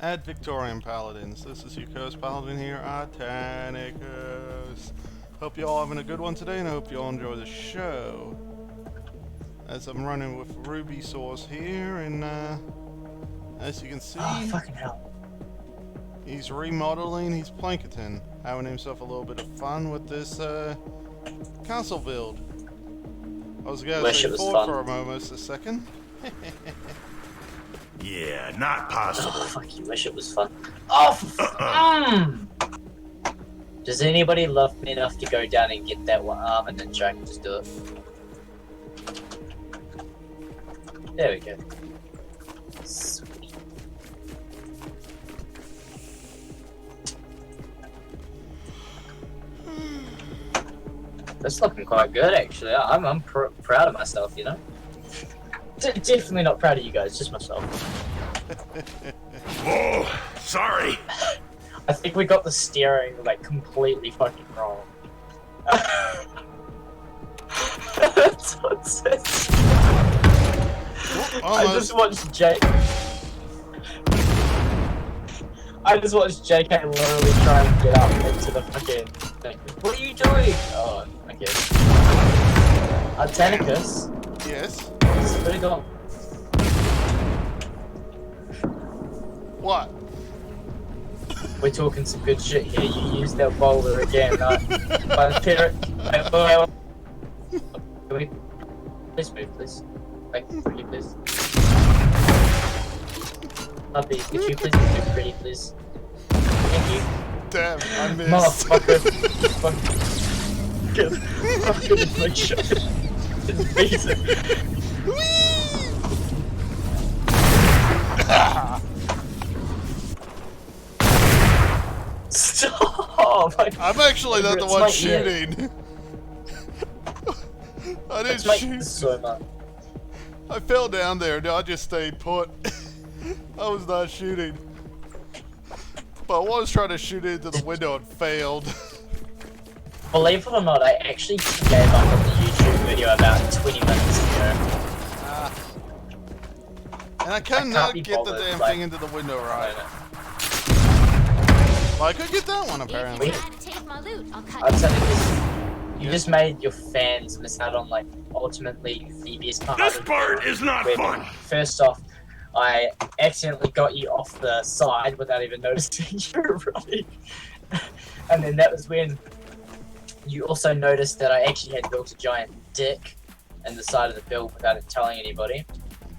Add Victorian Paladins. This is your Curse Paladin here, Artanicus. Hope you all having a good one today, and I hope you all enjoy the show. As I'm running with Ruby Source here, and as you can see, oh fucking hell, he's remodeling his Plankerton, having himself a little bit of fun with this castle build. I was gonna say Ford for a second. Yeah, not possible. Oh, fuck, you wish it was fun. Oh, Does anybody love me enough to go down and get that one arm and then try and just do it? There we go. Sweet. That's looking quite good, actually. I'm proud of myself, you know? Definitely not proud of you guys, just myself. Whoa, sorry. I think we got the steering like completely fucking wrong. That's what it says. I just watched JK literally try and get up into the fucking thing. What are you doing? Oh, okay. Artanicus? Yes? Where'd it go? What? We're talking some good shit here. You used that boulder again, by the parrot. Can we please move, please? Like, pretty, please. Puppy, could you please move pretty, please? Thank you. Damn, I missed. Motherfucker. Fucking my shot. Amazing. Stop! I'm actually not the one shooting. I didn't shoot. So much. I fell down there. No, I just stayed put. I was not shooting. But I was trying to shoot into the window and failed. Believe it or not, I actually gave up on the YouTube video about 20 minutes ago. And I cannot get the damn thing into the window right. Well, I could get that one apparently. I'm telling you, you just made your fans miss out on like ultimately the best part. This part is not fun. First off, I accidentally got you off the side without even noticing you were running. And then that was when you also noticed that I actually had built a giant dick in the side of the build without it telling anybody.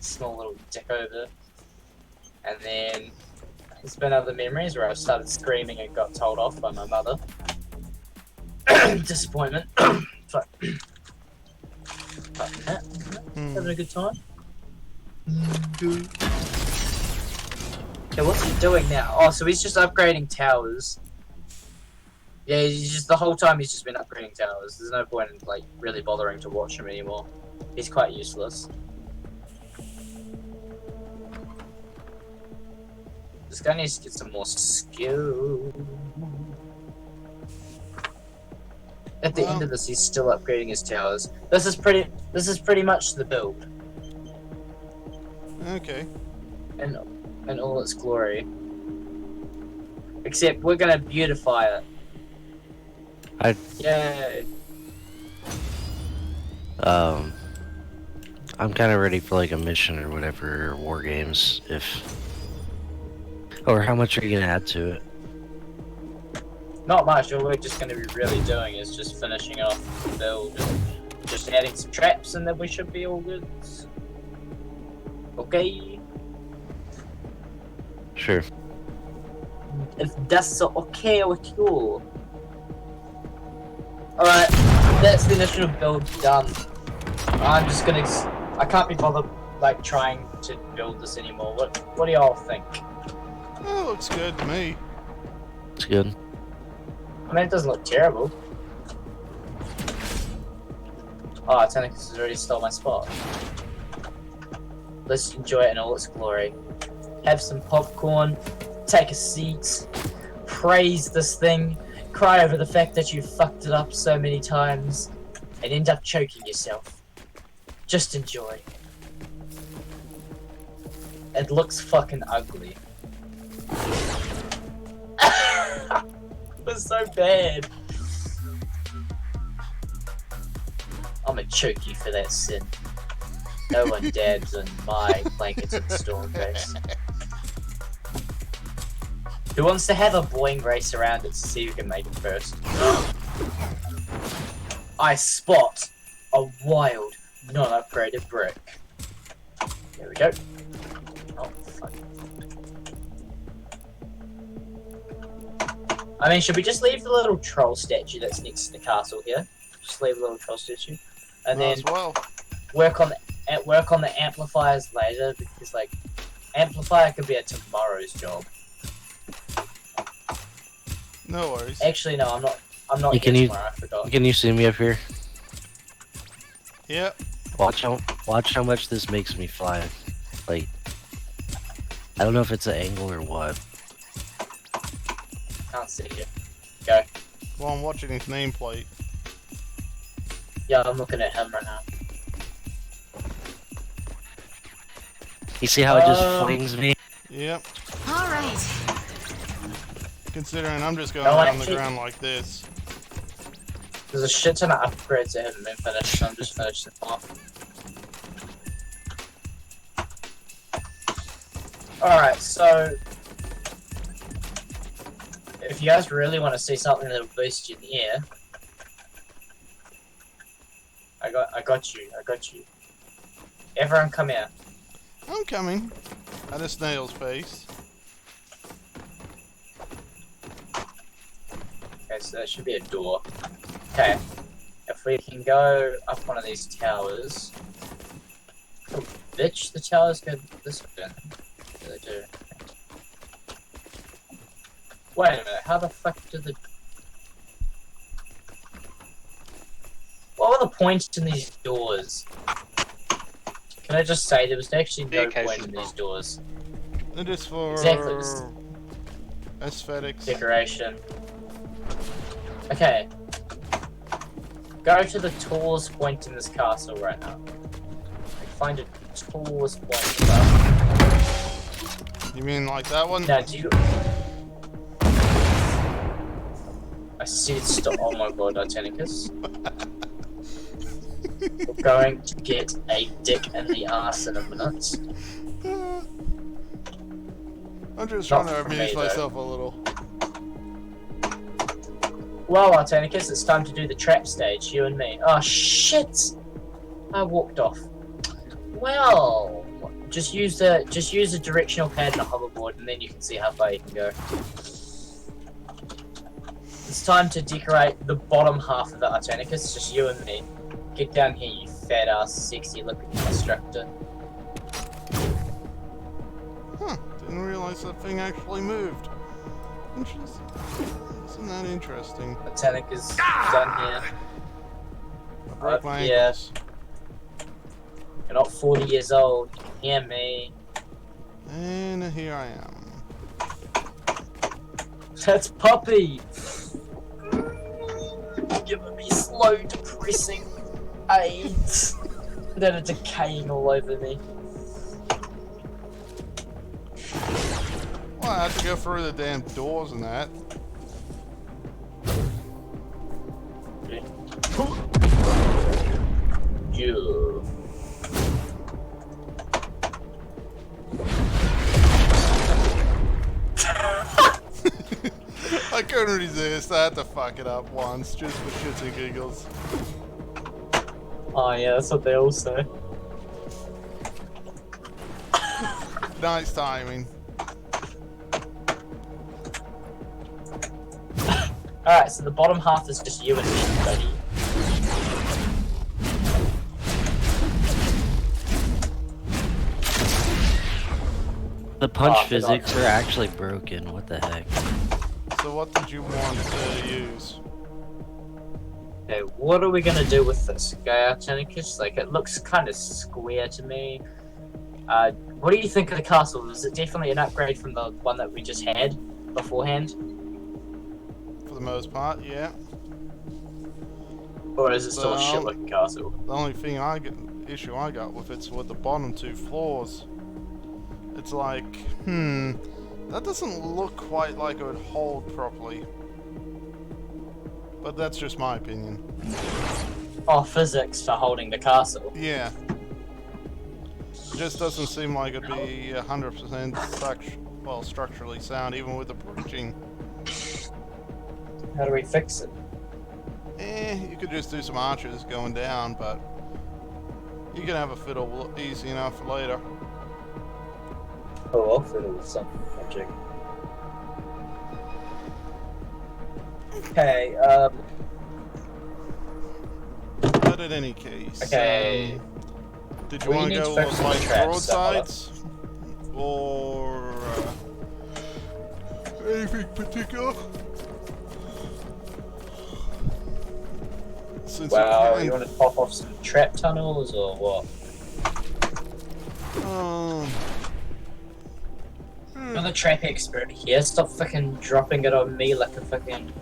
Small little dick over. And then there's been other memories where I started screaming and got told off by my mother. Disappointment. But having a good time. Okay, what's he doing now? Oh, so he's just upgrading towers. Yeah, he's just the whole time he's just been upgrading towers. There's no point in like really bothering to watch him anymore. He's quite useless. This guy needs to get some more skill. At the end of this, he's still upgrading his towers. This is pretty much the build. Okay. In all its glory. Except we're gonna beautify it. Yay. I'm kind of ready for like a mission or whatever, or war games, or how much are you gonna add to it? Not much. All we're just gonna be really doing is just finishing off the build and just adding some traps, and then we should be all good. Okay. Sure. If that's okay with you. Alright, that's the initial build done. I'm just gonna... I can't be bothered, like, trying to build this anymore. What do y'all think? Oh, it looks good to me. It's good. I mean, it doesn't look terrible. Oh, Artanicus has already stole my spot. Let's enjoy it in all its glory. Have some popcorn, take a seat, praise this thing, cry over the fact that you fucked it up so many times, and end up choking yourself. Just enjoy. It looks fucking ugly. was so bad. I'ma choke you for that sin. No one dabs on my Plankerton storm face. Who wants to have a boing race around it to see who can make it first? I spot a wild, non-upgraded brick. There we go. Oh, fuck. I mean, should we just leave the little troll statue that's next to the castle here? Just leave the little troll statue, and then work on the amplifiers later, because like amplifier could be a tomorrow's job. No worries. Actually, no, I'm not. I'm not Can here you, tomorrow. I forgot. can you see me up here? Yep. Watch how much this makes me fly. Like, I don't know if it's an angle or what. Can't see you. Go. Well, I'm watching his nameplate. Yeah, I'm looking at him right now. You see how it just flings me? Yep. All right. Considering I'm just going No, around the actually- ground like this. There's a shit ton of upgrades that haven't been finished, so I'm just finishing them off. Alright, so if you guys really want to see something that'll boost you in the air, I got you. Everyone come here. I'm coming. At a snail's pace. Okay, so there should be a door. Okay, if we can go up one of these towers. Oh, bitch, the towers go this way. Yeah, they do. Wait a minute, how the fuck did the... What were the points in these doors? Can I just say there was actually no point in these doors. It is for Exactly, just aesthetics. decoration. Okay. Go to the tallest point in this castle right now. Like, find a tallest point. You mean like that one? Now, do you... I see it stop. Oh my god, Titanicus. We're going to get a dick in the ass in a minute. I'm just Not trying to for me, amuse though. myself a little. Well, Artanicus, it's time to do the trap stage, you and me. Oh shit! I walked off. Well, just use a directional pad and a hoverboard, and then you can see how far you can go. It's time to decorate the bottom half of the Artanicus, just you and me. Get down here, you fat ass, sexy looking instructor. Huh, didn't realize that thing actually moved. Interesting. Isn't that interesting? Artanicus done here. I broke my yeah. ankles. You're not 40 years old, you can hear me. And here I am. That's Puppy! Giving me slow, depressing AIDS that are decaying all over me. Well, I have to go through the damn doors and that. Yeah. I couldn't resist. I had to fuck it up once, just for shits and giggles. Oh yeah, that's what they all say. Nice timing. Alright, so the bottom half is just you and me, buddy. The punch Oh, physics are actually broken. What the heck? So what did you want to use? Okay, what are we gonna do with this guy, Artanicus? Like, it looks kind of square to me. What do you think of the castle? Is it definitely an upgrade from the one that we just had beforehand? For the most part, yeah. Or is it still a Well, shit-looking castle? The only thing issue I got with it's with the bottom two floors. It's like, that doesn't look quite like it would hold properly. but that's just my opinion. Oh, physics for holding the castle. Yeah. It just doesn't seem like it'd be 100% structurally sound, even with the bridging. How do we fix it? You could just do some arches going down, but you can have a fiddle easy enough for later. Oh, I'll fiddle with something magic. Okay, But in any case, okay. did you want to go with like broadsides or anything particular? Since wow, you want to pop off some trap tunnels or what? You're the trap expert here. Stop fucking dropping it on me like a fucking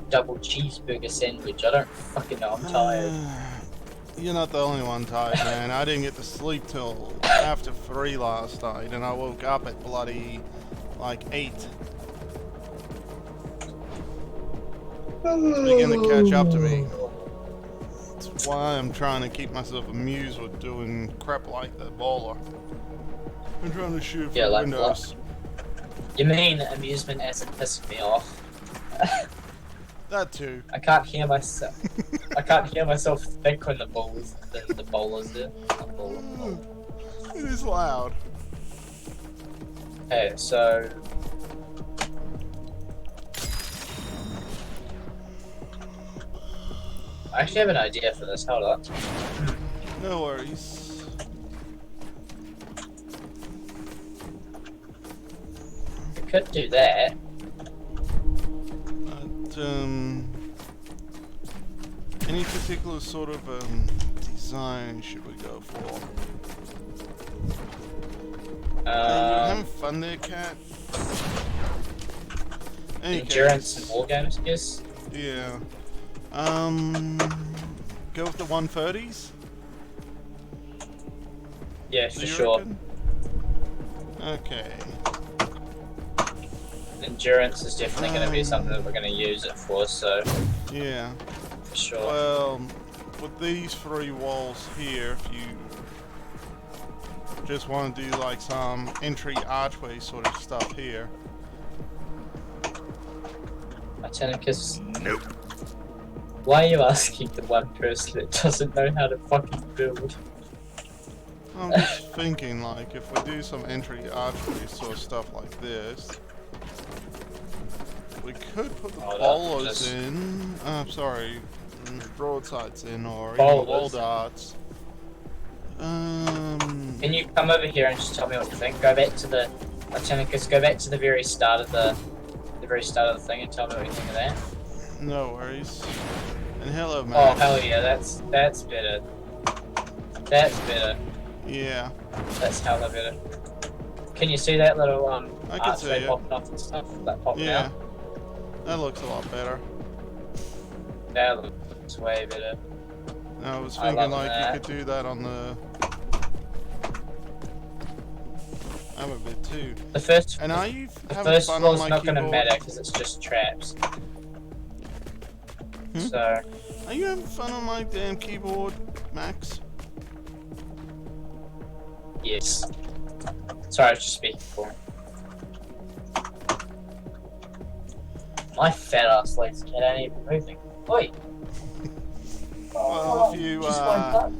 double cheeseburger sandwich. I don't fucking know. I'm tired. You're not the only one tired, man. I didn't get to sleep till after 3 last night, and I woke up at bloody like 8. It's beginning to catch up to me. That's why I'm trying to keep myself amused with doing crap like the bowler. I'm trying to shoot for like windows. What? You mean amusement as in pissing me off? That too. I can't hear myself. I can't hear myself think when the bowler's there. Not bowler. It is loud. Okay, so I actually have an idea for this. Hold on. No worries. I could do that. But, any particular sort of design should we go for? You having fun there, Cat? Endurance and war games, yes. Yeah. Go with the 130s? Yeah, Do for you sure. reckon? Okay. Endurance is definitely going to be something that we're going to use it for, so Yeah. for sure. Well, with these 3 walls here, if you just want to do like some entry archway sort of stuff here. Titanicus, Nope. why are you asking the one person that doesn't know how to fucking build? I'm just thinking, like, if we do some entry archway sort of stuff like this, we could put the bolas in. Sorry, broadsides in, or even wall darts. Can you come over here and just tell me what you think? Go back to the Titanicus. Go back to the very start of the thing and tell me what you think of that. No worries. And hello, man. Oh hell yeah, that's better. That's better. Yeah. That's hella better. Can you see that little I can see it. popping off and stuff? That popping Yeah. out? That looks a lot better. That looks way better. I was I thinking love like that. you could do that on the other bit too. The first And are you the having first fun on floor's my not keyboard? gonna matter because it's just traps. So Are you having fun on my damn keyboard, Max? yes. Sorry, I was just speaking for him. My fat ass legs ain't even moving. Oi! Well, if you just woke up.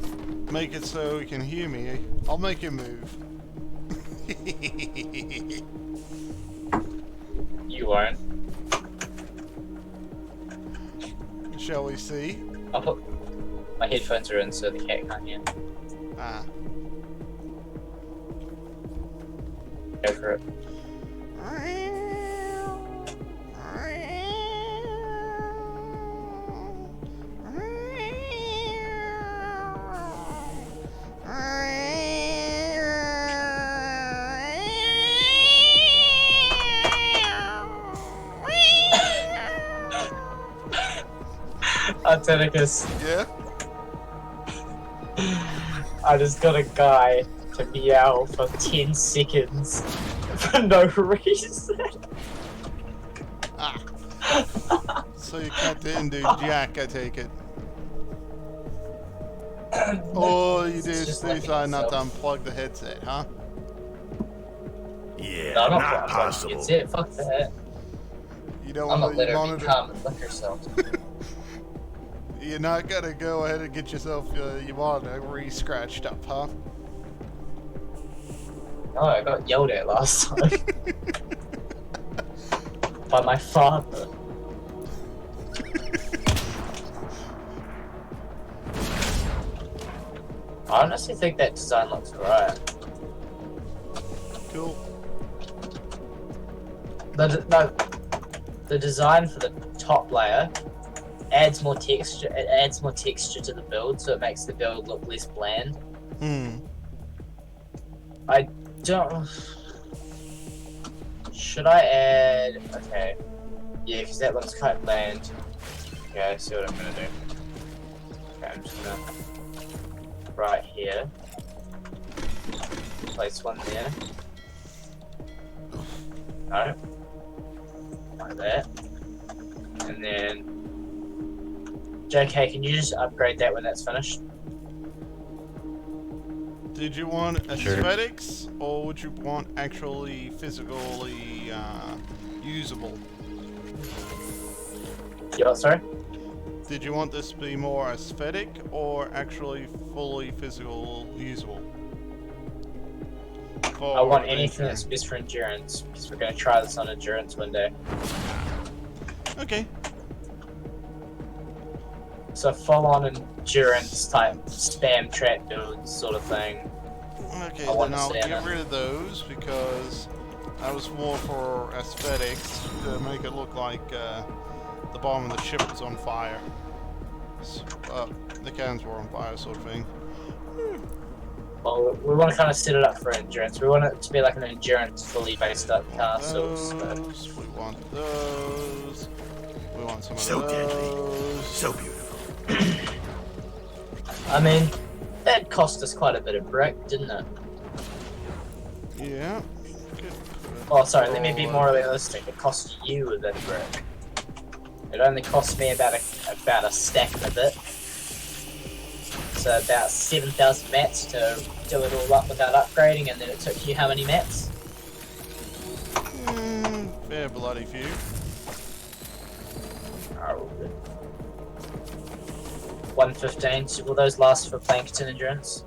make it so you can hear me, I'll make you move. You won't. Shall we see? I'll put my headphones are in so the cat can't hear. Ah. Go for it. Antenicus, Yeah? I just got a guy to meow for 10 seconds for no reason. Ah. So you didn't do jack, I take it. Oh, you decide not to unplug the headset, huh? Yeah, No, I'm not not possible. It's it. Fuck that. You don't I'm want not to letting her monitor. be calm and lick herself. You're not gonna go ahead and get yourself your monitor re-scratched up, huh? No, I got yelled at last time. By my father. I honestly think that design looks alright. Cool. The design for the top layer adds more texture. It adds more texture to the build, so it makes the build look less bland. I don't. Should I add? Okay. Yeah, because that looks quite bland. Okay, I see what I'm gonna do. Okay, I'm just gonna right here. Place one there. No. Like that. And then JK, can you just upgrade that when that's finished? Did you want aesthetics, or would you want actually physically usable? Yeah, sorry? Did you want this to be more aesthetic, or actually fully physical usable? I want anything that's best for endurance, because we're going to try this on endurance one day. Okay. So full-on endurance type spam trap build sort of thing. Okay, then I'll get rid of those because I was more for aesthetics to make it look like the bottom of the ship was on fire. The cannons were on fire, sort of thing. Well, we want to kind of set it up for endurance. We want it to be like an endurance fully based up castle. We want those. We want some of So those. deadly. So beautiful. I mean, that cost us quite a bit of brick, didn't it? Yeah. Oh, sorry, let me be more realistic. It cost you a bit of brick. It only cost me about a stack and a bit. So about 7,000 mats to do it all up without upgrading, and then it took you how many mats? Fair bloody few. Oh, 115. So will those last for Plankerton endurance?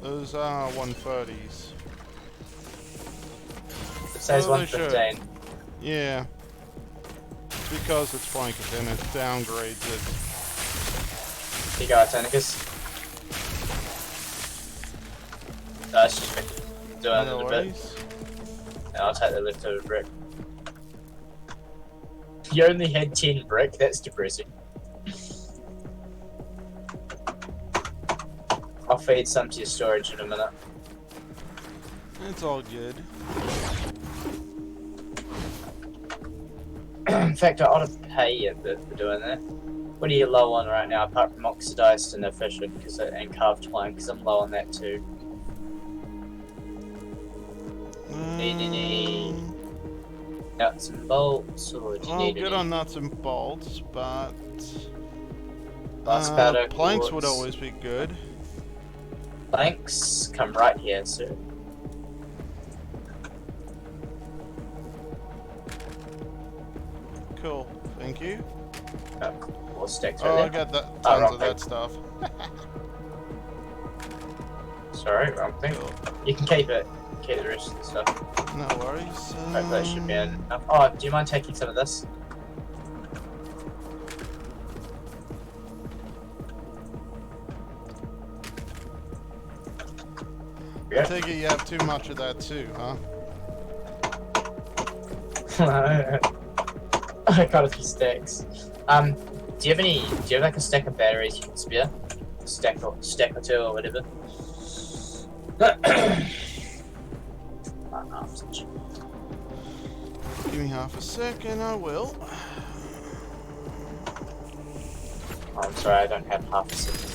Those are 130s. It says 115. Yeah. Because it's Plankerton, it downgrades it. Here you go, Tentakus. It's just doing a little bit. And I'll take the leftover brick. You only had 10 brick, that's depressing. I'll feed some to your storage in a minute. It's all good. In fact, I ought to pay you a bit for doing that. What are you low on right now, apart from oxidized and efficient, and carved pine, because I'm low on that too. Nuts and bolts, or do you need good on nuts and bolts, but powder, planks quartz. would always be good. Planks come right here, sir. Cool, thank you. Oh, we'll stack through Oh, there. I got tons of that stuff. Sorry, wrong thing. Cool. You can keep it. Keep the rest of the stuff. No worries. Hopefully that should be enough. Oh, do you mind taking some of this? I take it you have too much of that too, huh? I got a few stacks. Do you have like a stack of batteries you can spare? A stack or two or whatever. Give me half a second, I will. Oh, I'm sorry, I don't have half a second.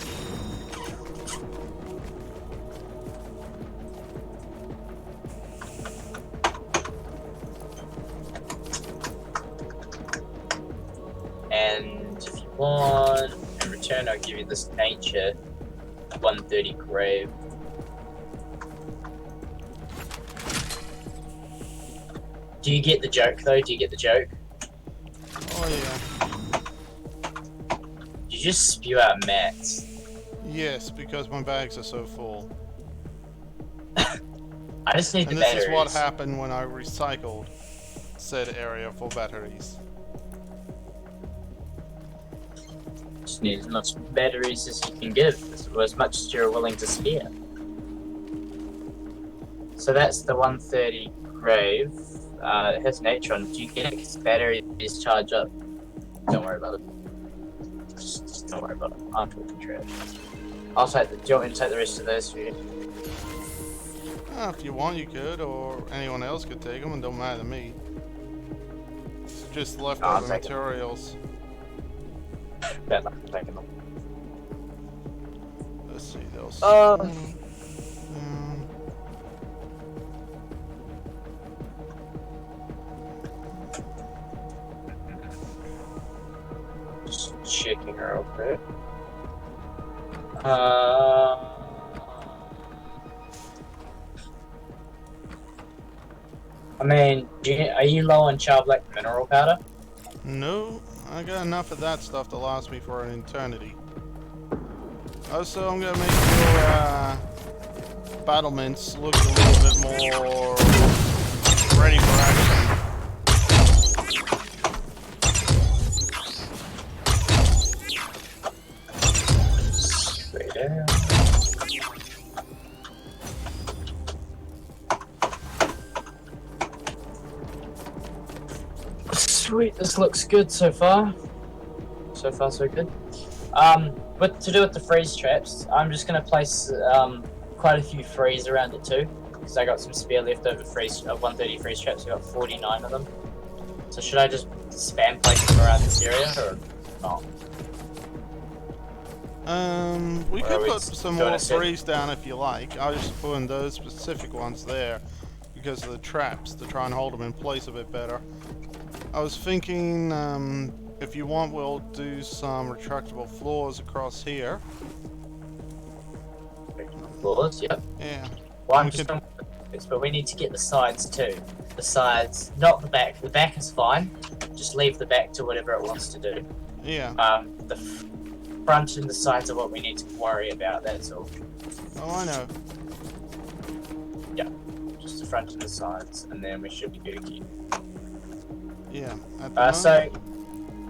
spawn. In return, I'll give you this nature 130 grave. Do you get the joke though? Do you get the joke? Oh yeah. You just spew out mats. Yes, because my bags are so full. I just need the And batteries. this is what happened when I recycled said area for batteries. Just need as much batteries as you can give, as much as you're willing to spare. So that's the 130 grave. It has nature on it. Do you get it? Because batteries charge up. Don't worry about it. Just don't worry about it. I'm talking trash. I'll take the. Do you want me to take the rest of those for you? If you want, you could, or anyone else could take them, and don't matter to me. It's just leftover materials. Bad luck taking them. Let's see, those. Just checking real quick. I mean, are you low on childlike mineral powder? No, I got enough of that stuff to last me for an eternity. Also, I'm gonna make your battlements look a little bit more ready for action. Straight down. Sweet, this looks good so far. So far, so good. But to do with the freeze traps, I'm just gonna place quite a few freeze around it too, because I got some spare leftover freeze 130 freeze traps. I got 49 of them. So should I just spam place them around this area or not? We Or could are we put some doing more a set? freeze down if you like. I was just putting those specific ones there because of the traps to try and hold them in place a bit better. I was thinking, if you want, we'll do some retractable floors across here. Floors, yep. Yeah. Well, I'm We just could- doing this, but we need to get the sides too. The sides, not the back. The back is fine. Just leave the back to whatever it wants to do. Yeah. The front and the sides are what we need to worry about. That's all. Oh, I know. Just the front and the sides, and then we should be good again. Yeah. At the So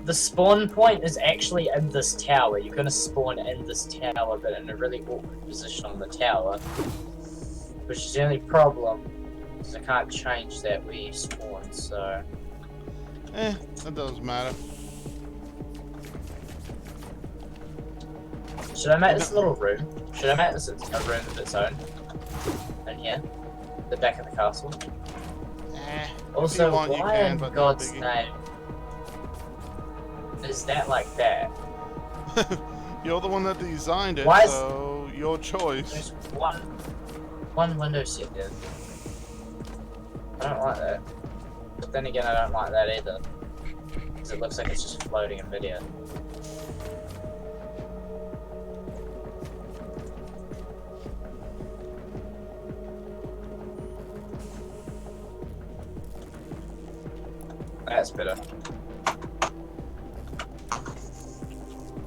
the spawn point is actually in this tower. You're gonna spawn in this tower, but in a really awkward position on the tower. Which is the only problem, because I can't change that where you spawn, so... that doesn't matter. Should I make this a little room? Should I make this a room of its own? In here? The back of the castle? Also, you want, you why can, in but no God's biggie. name is that like that? You're the one that designed it, Why is- so your choice. There's one window set there. I don't like that. But then again, I don't like that either. Because it looks like it's just floating in video. That's better.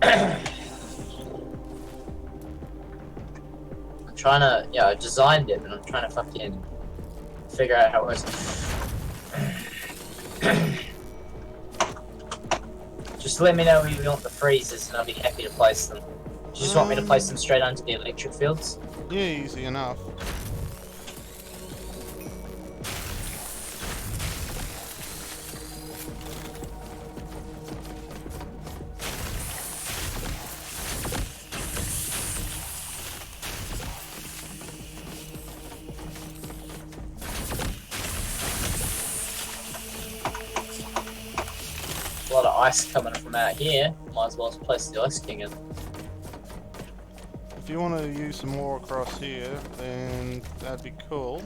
I'm trying to, yeah, I designed it, and I'm trying to fucking figure out how it works. Just let me know where you want the freezers, and I'll be happy to place them. Do you just want me to place them straight under the electric fields? Yeah, easy enough. A lot of ice coming from out here. Might as well place the Ice King in. If you want to use some more across here, then that'd be cool.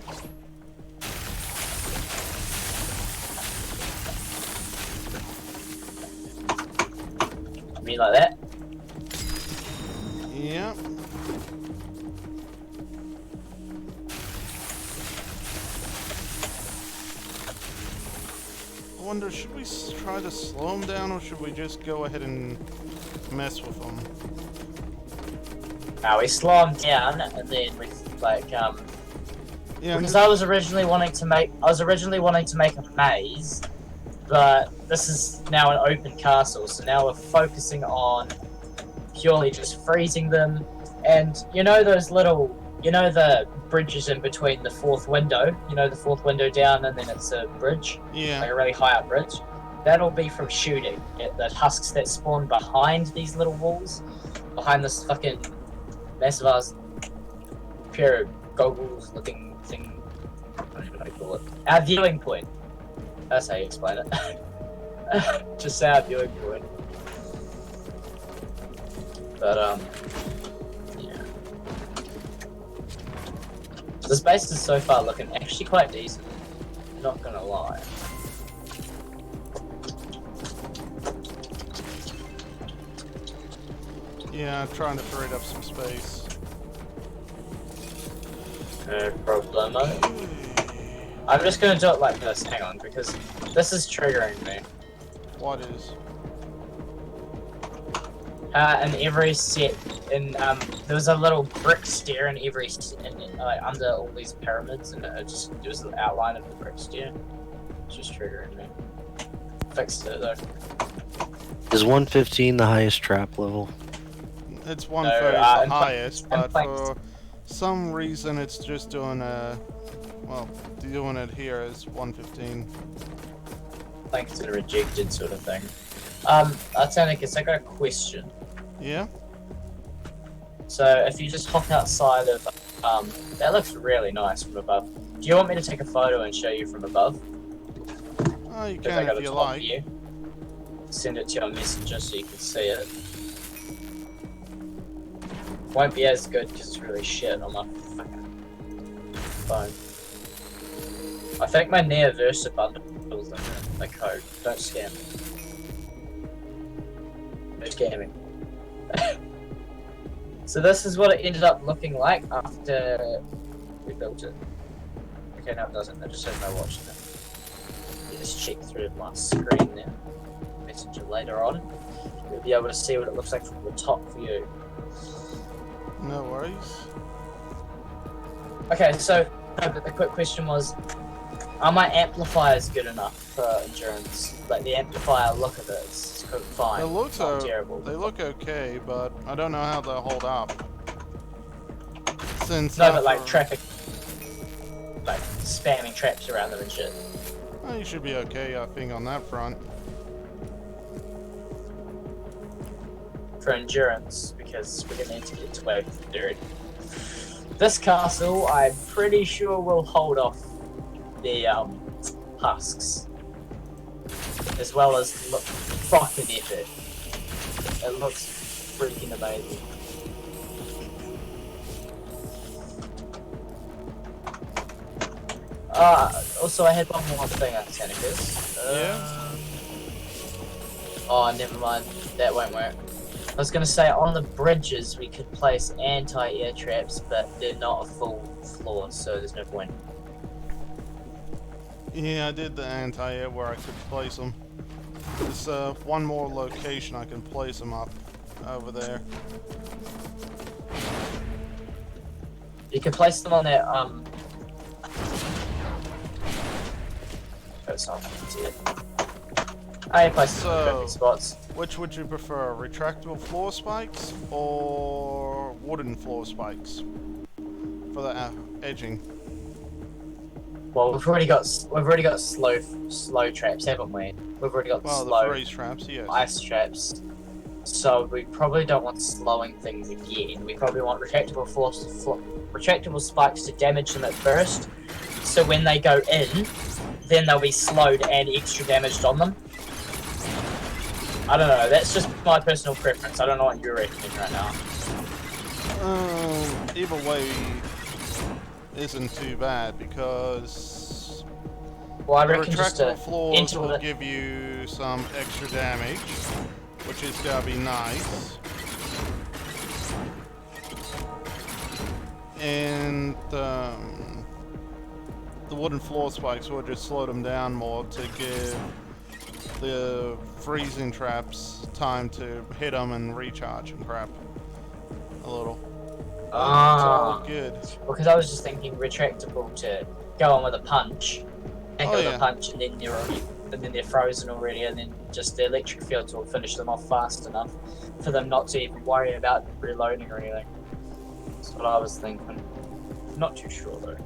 You mean like that? Yep. I wonder, should we try to slow him down, or should we just go ahead and mess with him? Now we slow him down, and then we like Yeah, because I was originally wanting to make a maze, but this is now an open castle, so now we're focusing on purely just freezing them. And you know those little, you know the bridges in between the fourth window, you know the fourth window down and then it's a bridge, yeah. like a really high up bridge? That'll be from shooting at the husks that spawn behind these little walls, behind this fucking massive ass pair of goggles looking thing. What should I call it? Our viewing point. That's how you explain it. Just say our viewing point. But yeah. This base is so far looking actually quite decent. Not gonna lie. Yeah, I'm trying to free up some space. No problemo. I'm just gonna do it like this, hang on, because this is triggering me. What is? In every set, there was a little brick stair in every, under all these pyramids, and it was the outline of the brick stair. It's just triggering me. Fixed it though. Is 115 the highest trap level? It's 130 is the highest, but thanks. for some reason it's just doing well, doing it here is 115. Thanks to the rejected sort of thing. Artanicus, I got a question. Yeah? So if you just hop outside of, that looks really nice from above. Do you want me to take a photo and show you from above? Oh, you Because I can got if a you top like. view. Send it to your messenger so you can see it. Won't be as good because it's really shit on my fucking phone. I think my Neo Versa bundles in the code. Don't scam me. No scamming. So this is what it ended up looking like after we built it. Okay, no it doesn't. It just says I watched it. You just check through my screen there. Messenger later on. You'll be able to see what it looks like from the top view. No worries. Okay, so the quick question was, are my amplifiers good enough for endurance? Like the amplifier look of it, it's fine. It looks not terrible. They look okay, but I don't know how they'll hold up. Since No, but like traffic, like spamming traps around them and shit. well, you should be okay, I think, on that front. For endurance, because we're gonna need to get to where dude. This castle, I'm pretty sure will hold off the husks, as well as look fucking epic. It looks freaking amazing. Also I had one more thing, Artanicus. Yeah? Oh, never mind. That won't work. I was gonna say on the bridges we could place anti-air traps, but they're not a full floor, so there's no point. Yeah, I did the anti-air where I could place them. There's one more location I can place them up over there. You can place them on that That's not it. I place them in perfect spots. Which would you prefer, retractable floor spikes or wooden floor spikes for the edging? Well, we've already got slow traps, haven't we? We've already got Well, slow the freeze traps, yes. ice traps. So we probably don't want slowing things again. We probably want retractable spikes to damage them at first. So when they go in, then they'll be slowed and extra damaged on them. I don't know, that's just my personal preference. I don't know what you're reckoning right now. Either way isn't too bad because Well, I the reckon just retractable to floors enter will the... give you some extra damage which is gonna be nice. And the wooden floor spikes will just slow them down more to give the freezing traps time to hit them and recharge and crap a little. It's all good. Because I was just thinking retractable to go on with a punch, and go with yeah. a punch, and then they're frozen already, and then just the electric fields will finish them off fast enough for them not to even worry about reloading or anything. That's what I was thinking. Not too sure though.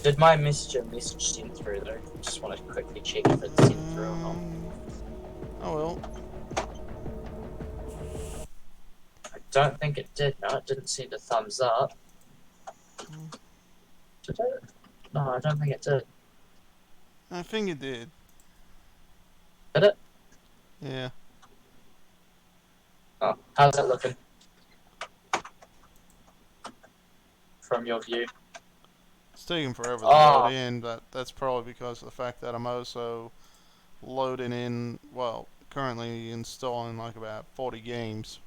Did my message send through though? Just want to quickly check if it's sent through or not. Oh well. I don't think it did. No, it didn't send a thumbs up. Did it? No, I don't think it did. I think it did. Did it? Yeah. Oh, how's it looking? From your view? It's taking forever to load in, but that's probably because of the fact that I'm also loading in, well, currently installing like about 40 games.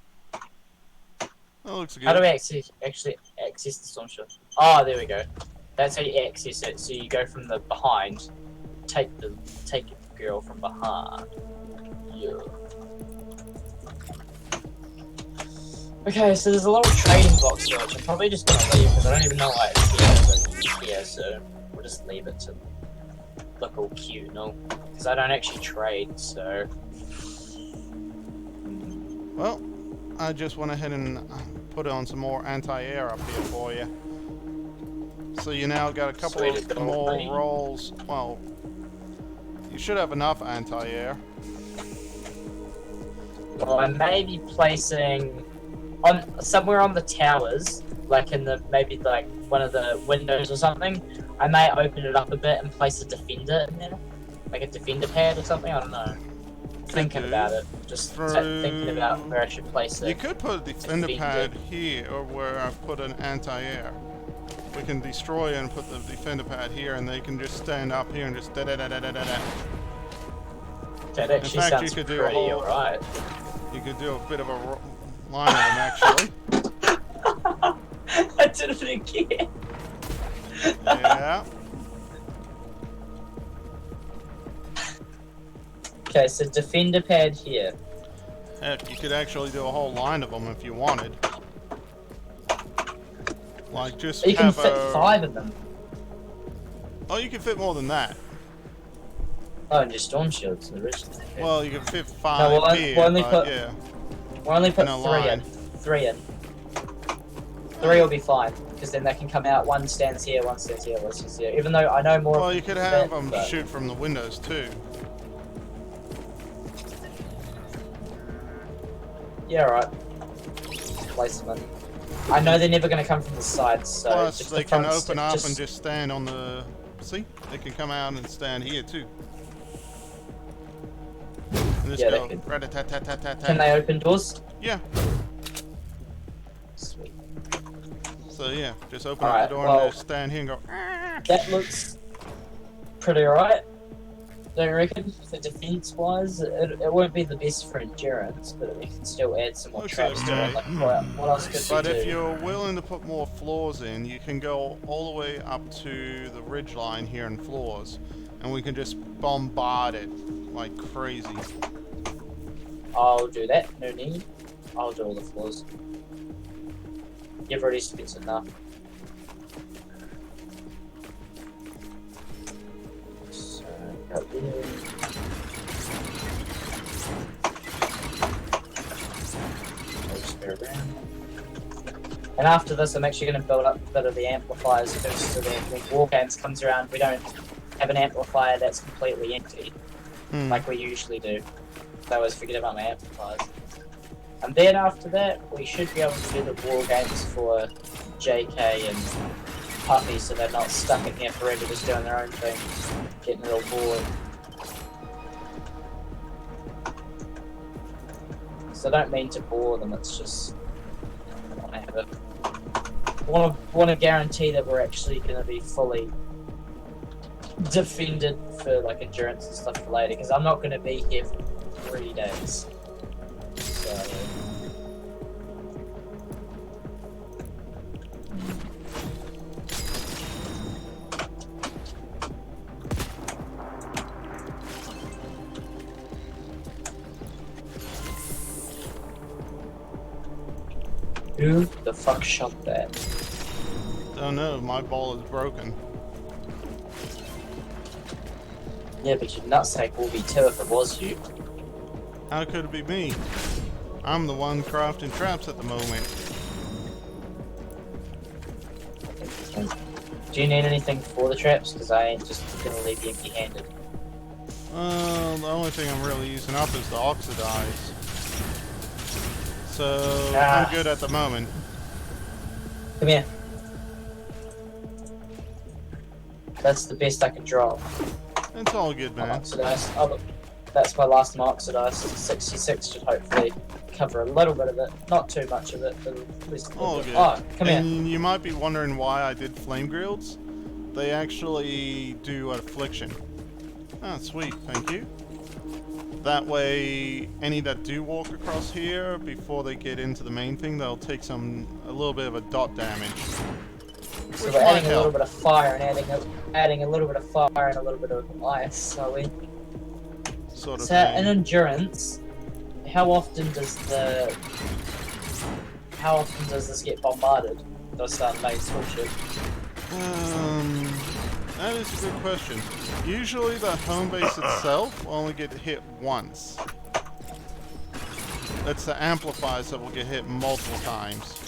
That looks good. How do we actually access the storm shield? Oh, there we go. That's how you access it. So you go from the behind, take the girl from behind. Yeah. Okay, so there's a lot of trading blocks here, which I'm probably just gonna leave because I don't even know why it's here, so we'll just leave it to look all cute, no? Because I don't actually trade, so. Well, I just went ahead and put on some more anti-air up here for you. So you now got a couple of more rolls. Well, you should have enough anti-air. Well, I may be placing somewhere on the towers, like in the maybe like one of the windows or something. I may open it up a bit and place a defender in there, like a defender pad or something. I don't know. Thinking about it, just thinking about where I should place it. You could put a defender pad here, or where I've put an anti-air. We can destroy and put the defender pad here, and they can just stand up here and just da da da da da da. That actually sounds pretty alright. You could do a bit of a line of them, actually. I did it again. Yeah. Okay, so defender pad here. Heck, you could actually do a whole line of them if you wanted. Like, just you can have fit 5 of them. Oh, you can fit more than that. Oh, and just storm shields originally. Well, you can fit 5 no, here, we'll only but put, yeah. We'll only put In a 3 line. in. 3 in. 3 will be fine, because then they can come out, one stands here, one stands here, one stands here. Even though I know more Well, you could have them but... shoot from the windows, too. Yeah, right. Place them in. I know they're never going to come from the sides, so... Plus, just they the can front open up and just stand on the... See? They can come out and stand here, too. And just go... Can they open doors? Yeah. Sweet. So, yeah. Just open up the door and just stand here and go... That looks pretty alright. Don't you reckon? For defense-wise, it won't be the best for endurance, but we can still add some more traps to it. Like, what else could we do? But if you're willing to put more floors in, you can go all the way up to the ridge line here in floors, and we can just bombard it like crazy. I'll do that, no need. I'll do all the floors. You've already spent enough. Out there. I'll just go around. And after this, I'm actually going to build up a bit of the amplifiers first, so that when War Games comes around, we don't have an amplifier that's completely empty, like we usually do. So I always forget about my amplifiers. And then after that, we should be able to do the War Games for JK and Puppy, so they're not stuck in here forever just doing their own thing, getting real bored. So I don't mean to bore them, it's just I want to have a want to guarantee that we're actually going to be fully defended for like endurance and stuff for later, because I'm not going to be here for 3 days. So. Who the fuck shot that? Don't know, my ball is broken. Yeah, but your nutsack will be too if it was you. How could it be me? I'm the one crafting traps at the moment. Do you need anything for the traps? Because I ain't just gonna leave you empty-handed. The only thing I'm really using up is the oxidize. So, Ah. I'm good at the moment. Come here. That's the best I can draw. It's all good, man. Oxidized. Oh, look. That's my last one oxidized. 66 should hopefully cover a little bit of it. Not too much of it, but at least a little All bit. good. Oh, come here. And you might be wondering why I did flame grills. They actually do affliction. Ah, sweet, thank you. That way, any that do walk across here before they get into the main thing, they'll take a little bit of a dot damage. So Which we're might adding a little help. bit of fire and adding a little bit of fire and a little bit of ice, are we? Sort of So in thing. endurance, how often does this get bombarded? Does main switch it? That is a good question. Usually the home base itself will only get hit once. It's the amplifiers that will get hit multiple times.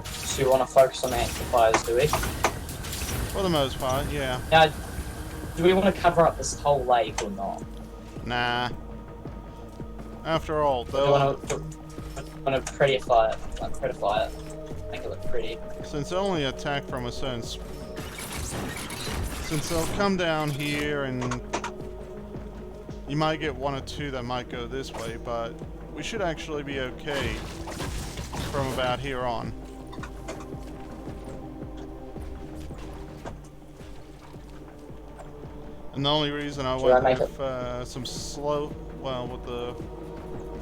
So you want to focus on the amplifiers, do we? For the most part, yeah. Now, do we want to cover up this whole lake or not? Nah. After all, Do we though, want to prettify it? Like prettify it. Make it look pretty. since they only attack from a certain... Since they'll come down here and... You might get one or two that might go this way, but we should actually be okay from about here on. And the only reason I Should I went make with some slow... Well, with the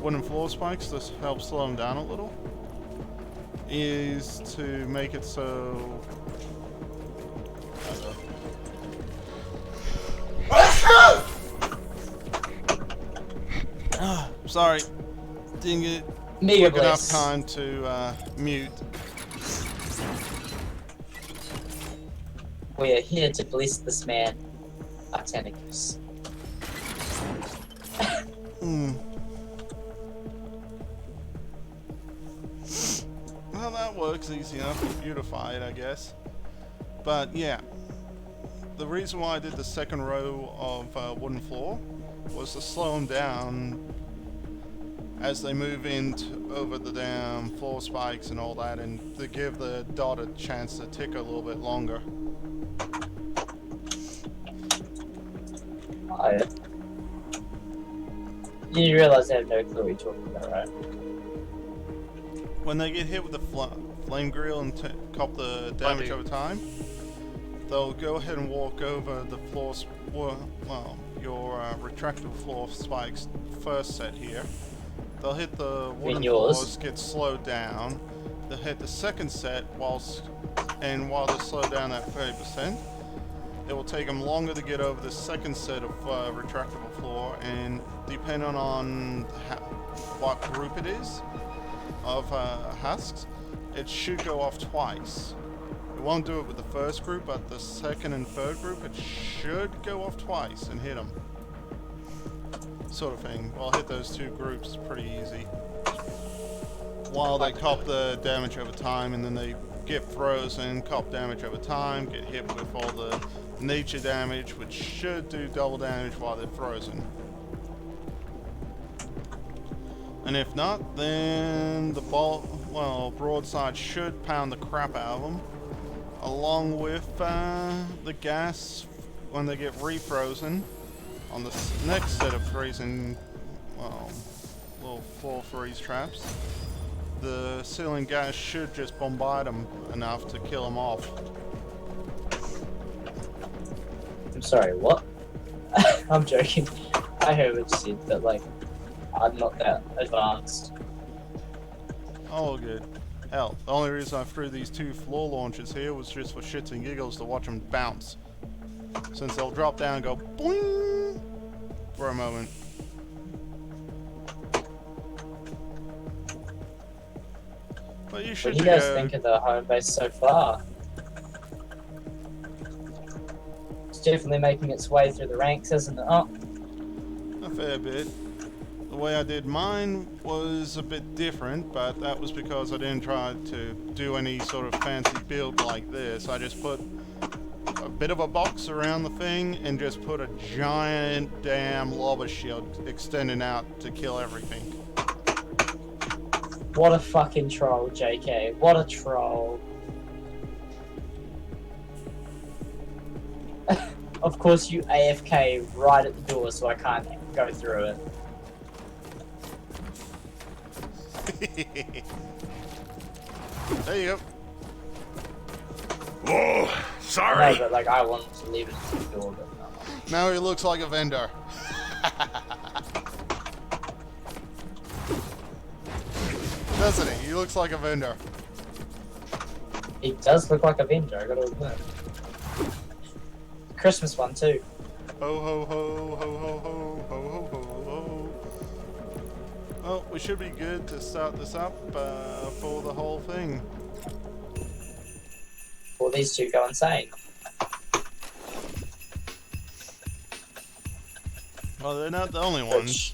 wooden floor spikes, this helps slow them down a little, is to make it so... Sorry, didn't get Mega quick enough bless. time to mute. We are here to bless this man, Artanicus. Well, that works easy enough to beautify it, I guess. But yeah, the reason why I did the second row of wooden floor was to slow them down as they move over the damn floor spikes and all that, and to give the dot a chance to tick a little bit longer. Oh, yeah. You realize I have no clue what you're talking about, right? When they get hit with the flame grill and cop the damage over time, they'll go ahead and walk over the your retractable floor spikes first set here. They'll hit the wooden floors, get slowed down. They'll hit the second set while they're slowed down at 30%. It will take them longer to get over the second set of retractable floor, and depending on what group it is of husks, it should go off twice. It won't do it with the first group, but the second and third group, it should go off twice and hit them. Sort of thing. Well, hit those two groups pretty easy. While they cop the damage over time, and then they get frozen, cop damage over time, get hit with all the nature damage, which should do double damage while they're frozen. And if not, then the broadside should pound the crap out of them, along with the gas when they get refrozen on the next set of freezing, little floor freeze traps. The ceiling gas should just bombard them enough to kill them off. sorry, what? I'm joking. I heard what you said, but like, I'm not that advanced. All good. Hell, the only reason I threw these 2 floor launchers here was just for shits and giggles to watch them bounce. Since they'll drop down and go boing for a moment. But you should What do be you guys think of the home base so far? It's definitely making its way through the ranks, isn't it? Oh, a fair bit. The way I did mine was a bit different, but that was because I didn't try to do any sort of fancy build like this. I just put a bit of a box around the thing and just put a giant damn lava shield extending out to kill everything. what a fucking troll, JK. What a troll. Of course you AFK right at the door so I can't go through it. There you go. Oh, No, sorry. but like I wanted to leave it at the door, but no. Now he looks like a vendor. Doesn't he? He looks like a vendor. He does look like a vendor, I gotta admit. Christmas one too. Ho ho ho ho ho ho ho ho ho ho. Well, we should be good to start this up for the whole thing. Well, these two go insane. Well, they're not the only ones. Which...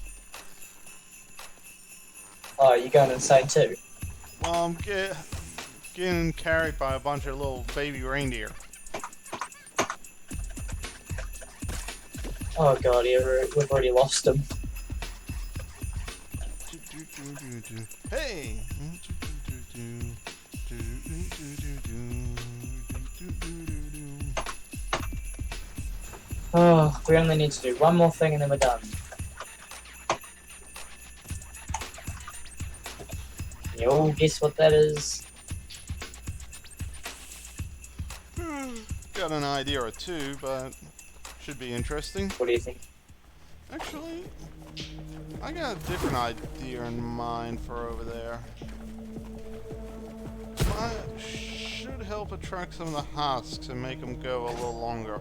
Oh, you going insane too? Well, I'm getting carried by a bunch of little baby reindeer. Oh god, we've already lost him. Hey! Oh, we only need to do one more thing and then we're done. Can you all guess what that is? Got an idea or two, but should be interesting. What do you think? Actually, I got a different idea in mind for over there. Should help attract some of the husks and make them go a little longer.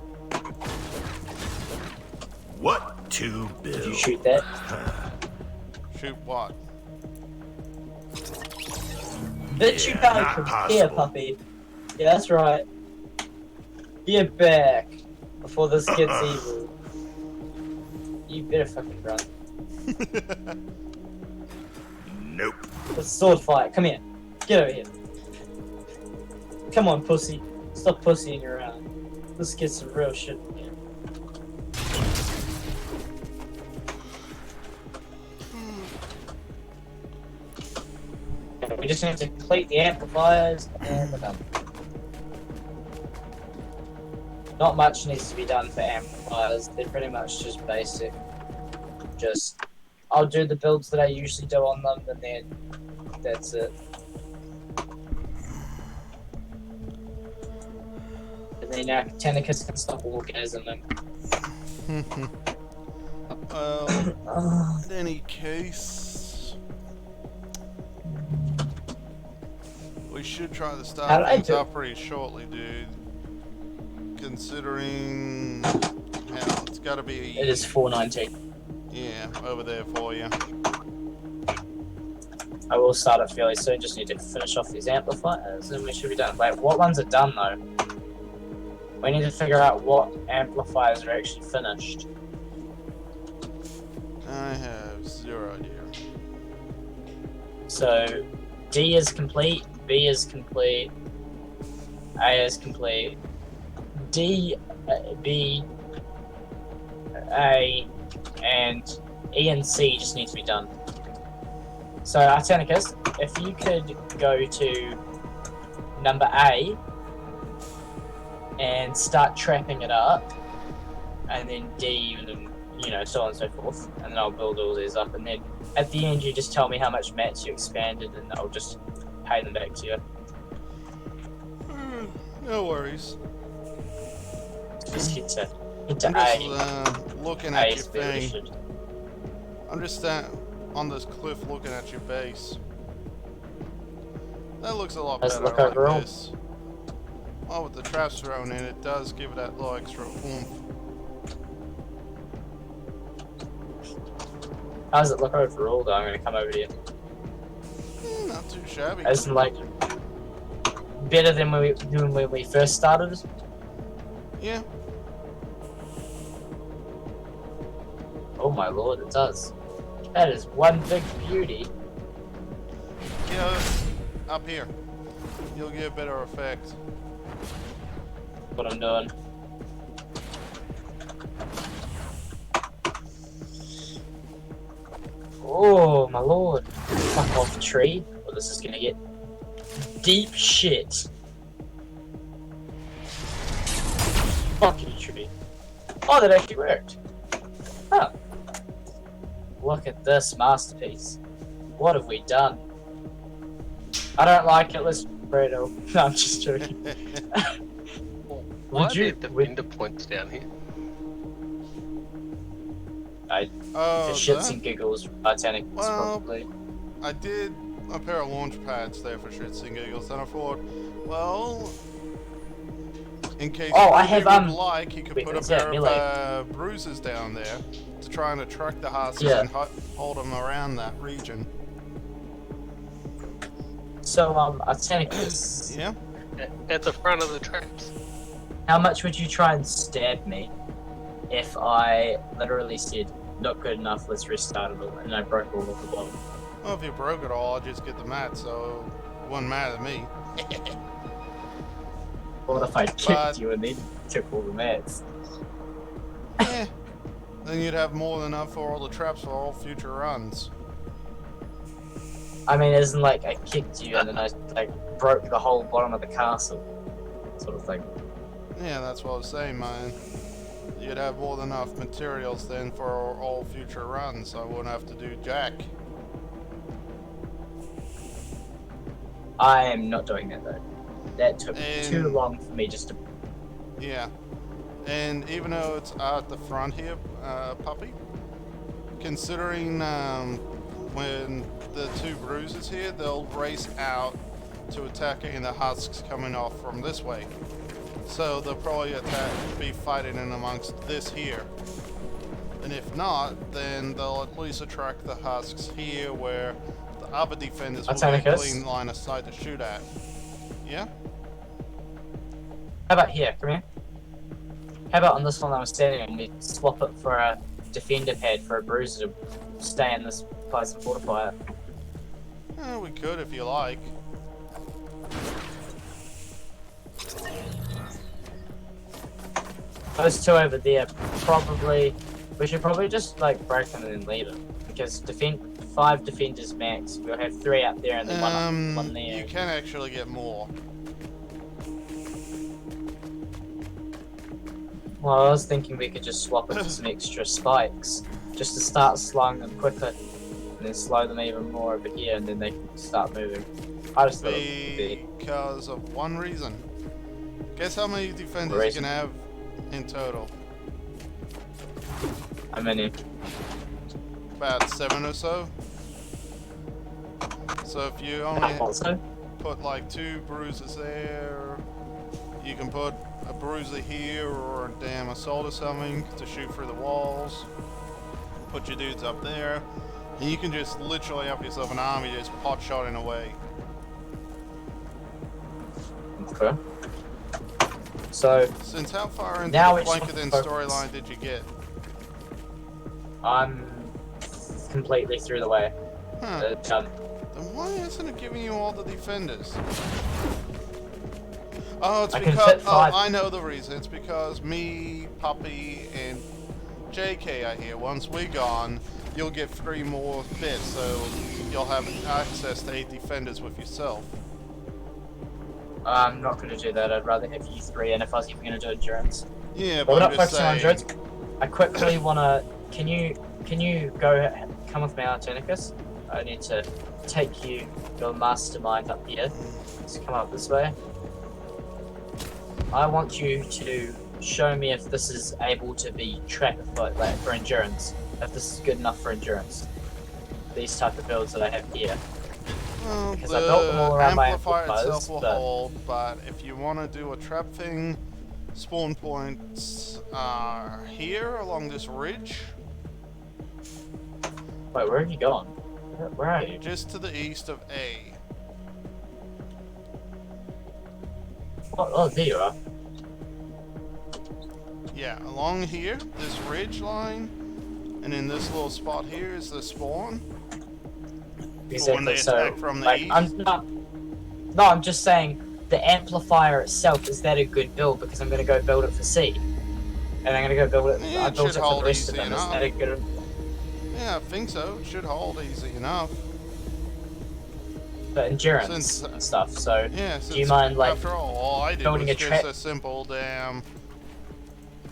What to Did you build? shoot that? Shoot what? Bitch, you Yeah, can't not come here, possible. puppy. Yeah, that's right. Get back before this gets evil. You better fucking run. Nope. Let's sword fight. Come here. Get over here. Come on, pussy. Stop pussying around. Let's get some real shit in here. We just need to complete the amplifiers and we're done. Not much needs to be done for amplifiers. They're pretty much just basic. I'll do the builds that I usually do on them and then that's it. And then now Titanicus can stop orgasming. Well, in any case, we should try to How did start I things do? up pretty shortly, dude. Considering, hell, it's got to be. It is 4:19. Yeah, over there for you. I will start it fairly soon, just need to finish off these amplifiers and we should be done. Wait, what ones are done though? We need to figure out what amplifiers are actually finished. I have zero idea. So, D is complete, B is complete, A is complete, D, B, A, and E and C just need to be done. So, Artenicus, if you could go to number A and start trapping it up, and then D, and you know, so on and so forth, and then I'll build all these up, and then at the end you just tell me how much mats you expanded, and I'll just pay them back to you. No worries. Just get to Into I'm A. just looking A at is your where we thing. should. I'm just on this cliff looking at your base. That looks a lot Does better it look like overall? this. Well, with the traps thrown in, it does give it that little extra oomph. How does it look overall though? I'm gonna come over here. Not too shabby. As in, like, better than when we first started? Yeah. Oh my lord, it does. That is one big beauty. Yeah, up here. You'll get a better effect. What I'm doing. Oh my lord. Fuck off, tree. Well, this is gonna get deep shit. Fuck you, tree. Oh, that actually worked. Huh. Look at this masterpiece. What have we done? I don't like it, let's spray it all. No, I'm just joking. Why Would you- are the defender points down here? Oh, For shits that? and giggles, Titanic is Well, probably. I did a pair of launch pads there for shits and giggles, and I thought, well, in case Oh, I you have, would like, you could wait, put a what's that, pair melee? of bruises down there to try and attract the husks Yeah. and hold them around that region. So, Titanicus, Yeah? At the front of the traps. how much would you try and stab me if I literally said, not good enough, let's restart it all, and I broke all of the bottom? Well, if you broke it all, I'd just get the mat, so it wasn't mad at me. What if I kicked But- you and then took all the mats? Eh, then you'd have more than enough for all the traps for all future runs. I mean, it isn't like I kicked you and then I like broke the whole bottom of the castle, sort of thing. Yeah, that's what I was saying, man. You'd have more than enough materials then for all future runs, so I wouldn't have to do jack. I am not doing that though. That took And- too long for me just to. Yeah. And even though it's out the front here, puppy, considering when the two bruises here, they'll race out to attacking the husks coming off from this way. So they'll probably be fighting in amongst this here. And if not, then they'll at least attract the husks here where the other defenders will get a Titanicus? clean line of sight to shoot at. Yeah? How about here? Come here. How about on this one I was standing on, we swap it for a defender pad for a bruiser to stay in this place and fortify it. We could if you like. Those two over there, probably, we should probably just like break them and then leave it. Because 5 defenders max, we'll have 3 up there and then one there. You can actually get more. Well, I was thinking we could just swap it for some extra spikes, just to start slowing them quicker, and then slow them even more over here, and then they can start moving. I just thought it would be Because of one reason. Guess how many defenders you Reason. can have in total? how many? About 7 or so. So if you only Also, put like 2 bruises there, you can put a bruiser here or a damn assault or something to shoot through the walls. Put your dudes up there, and you can just literally have yourself an army just pot shotting away. okay. So Since how far into Now the we just Plankerton want to focus. storyline did you get? I'm completely through the way. Huh. Done. Then why isn't it giving you all the defenders? Oh, it's I can because fit 5. I know the reason. It's because me, Puppy, and JK are here. Once we're gone, you'll get 3 more bits, so you'll have access to 8 defenders with yourself. I'm not going to do that. I'd rather have you 3, and if I was even going to do endurance. Yeah, Well, we're but not I'm just focusing on saying. endurance. I quickly want to. Can you go come with me, Artenicus? I need to take you, your mastermind up here. Let's come up this way. I want you to show me if this is able to be like for endurance. If this is good enough for endurance. These type of builds that I have here. Well, Because I built them all around my amplifier itself amplifiers, will but... hold, but if you want to do a trap thing, spawn points are here along this ridge, Wait, where have you gone? Where are you? just to the east of A. Oh, there you are. Yeah, along here, this ridge line, and in this little spot here is the spawn. When they attack from the like, east. I'm just saying, the amplifier itself, is that a good build? Because I'm going to go build it for C. And I'm going to go build it, Yeah, I it built should it for the hold rest of easy them. Is enough. that a good... Yeah, I think so. It should hold easy enough. for endurance Since- and stuff, so... Yeah, Do you mind, like, after all I did building was a just trap? a simple damn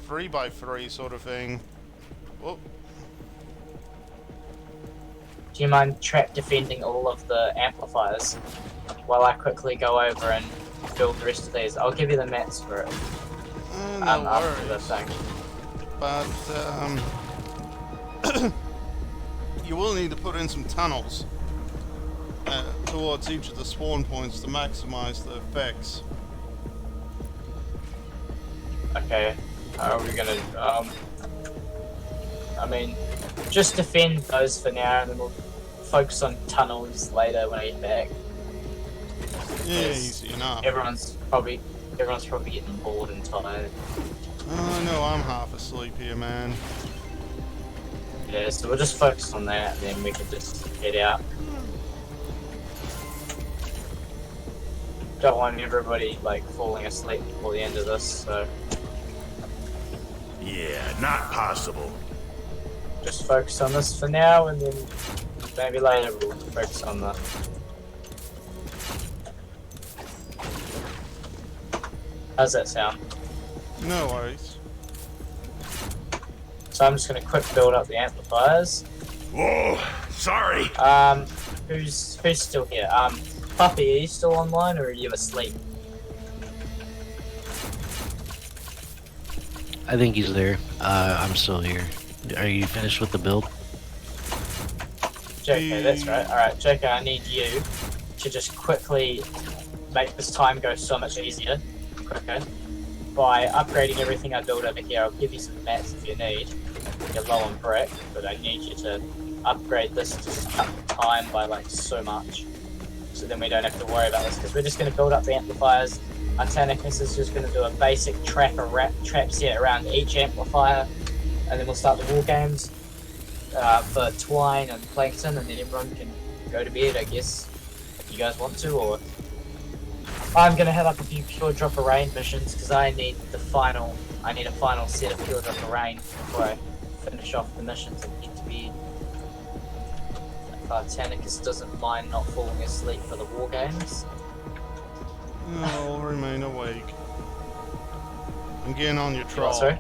3x3 sort of thing. Whoop. Do you mind trap defending all of the amplifiers while I quickly go over and build the rest of these? I'll give you the mats for it. No After the worries. thing. But you will need to put in some tunnels towards each of the spawn points to maximize the effects. Okay. How are we gonna, I mean, just defend those for now and then we'll focus on tunnels later when I get back. Yeah, Yes. easy enough. Everyone's probably getting bored and tired. Oh no, I'm half asleep here, man. Yeah, so we'll just focus on that and then we can just head out. Don't want everybody like falling asleep before the end of this, so Yeah, not possible. just focus on this for now and then maybe later we'll focus on the... How's that sound? No worries. So I'm just gonna quick build up the amplifiers. Whoa, sorry. Who's still here? Puppy, are you still online or are you asleep? I think he's there. I'm still here. Are you finished with the build? JK, that's right. Alright, JK, I need you to just quickly make this time go so much easier, quicker, by upgrading everything I build over here. I'll give you some mats if you need. You're low on brick, but I need you to upgrade this to just cut the time by like so much. So then we don't have to worry about this, because we're just going to build up the amplifiers. Artanicus is just going to do a basic trap set around each amplifier, and then we'll start the war games for Twine and Plankerton, and then everyone can go to bed, I guess, if you guys want to, or I'm going to head up a few pure drop of rain missions, because I need a final set of pure drop of rain before I finish off the missions and get to bed. If Artanicus doesn't mind not falling asleep for the war games. I'll remain awake. I'm getting on your Oh, troll. sorry?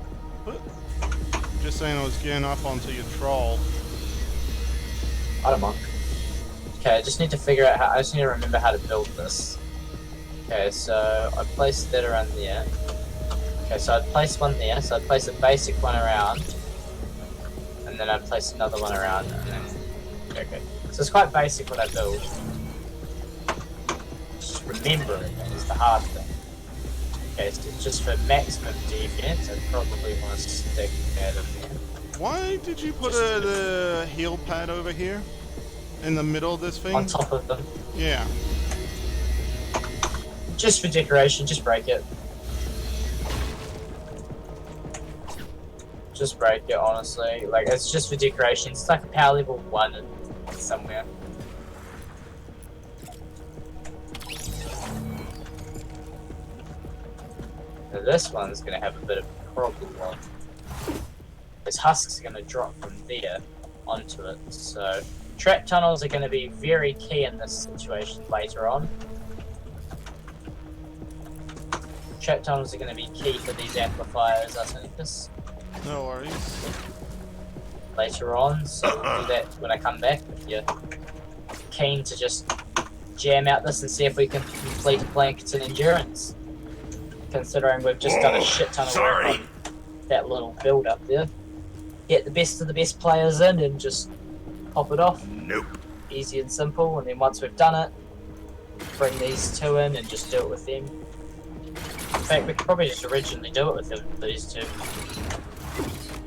Just saying I was getting up onto your troll. I don't mind. Okay, I just need to figure out how. I just need to remember how to build this. Okay, so I placed that around there. Okay, so I'd place one there, so I'd place a basic one around, and then I'd place another one around, and then... Okay, so it's quite basic what I build. Just remembering it is the hard thing. Okay, so just for maximum defense, I'd probably want to stick that in there. Why did you put the heal pad over here? In the middle of this thing? On top of them. Yeah. Just for decoration, just break it. Just break it, honestly. Like, it's just for decoration. It's like a power level 1 somewhere. Now this one's gonna have a bit of a problem. His husks are gonna drop from there onto it, so trap tunnels are gonna be very key in this situation later on. Trap tunnels are gonna be key for these amplifiers, I think this No worries. later on, so we'll do that when I come back if you're keen to just jam out this and see if we can complete Plankerton Endurance. considering we've just done a shit ton of work Sorry. on that little build up there. Get the best of the best players in and just pop it off. Nope. Easy and simple, and then once we've done it, bring these two in and just do it with them. In fact, we could probably just originally do it with these two.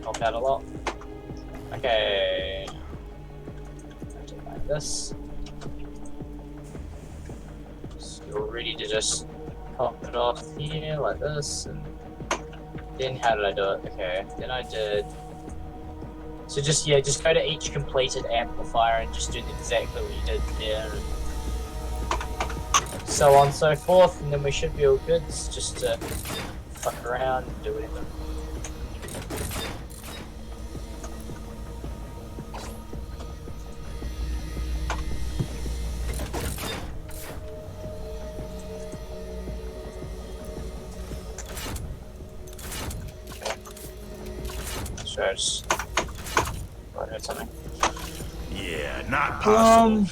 Help out a lot. Okay. Do it like this. So you're ready to just pop it off here like this, and then how did I do it? Okay, then I did. So just go to each completed amplifier and just do exactly what you did there, and so on and so forth, and then we should be all good. It's just to fuck around and do whatever. So I just write out something. Yeah, not possible.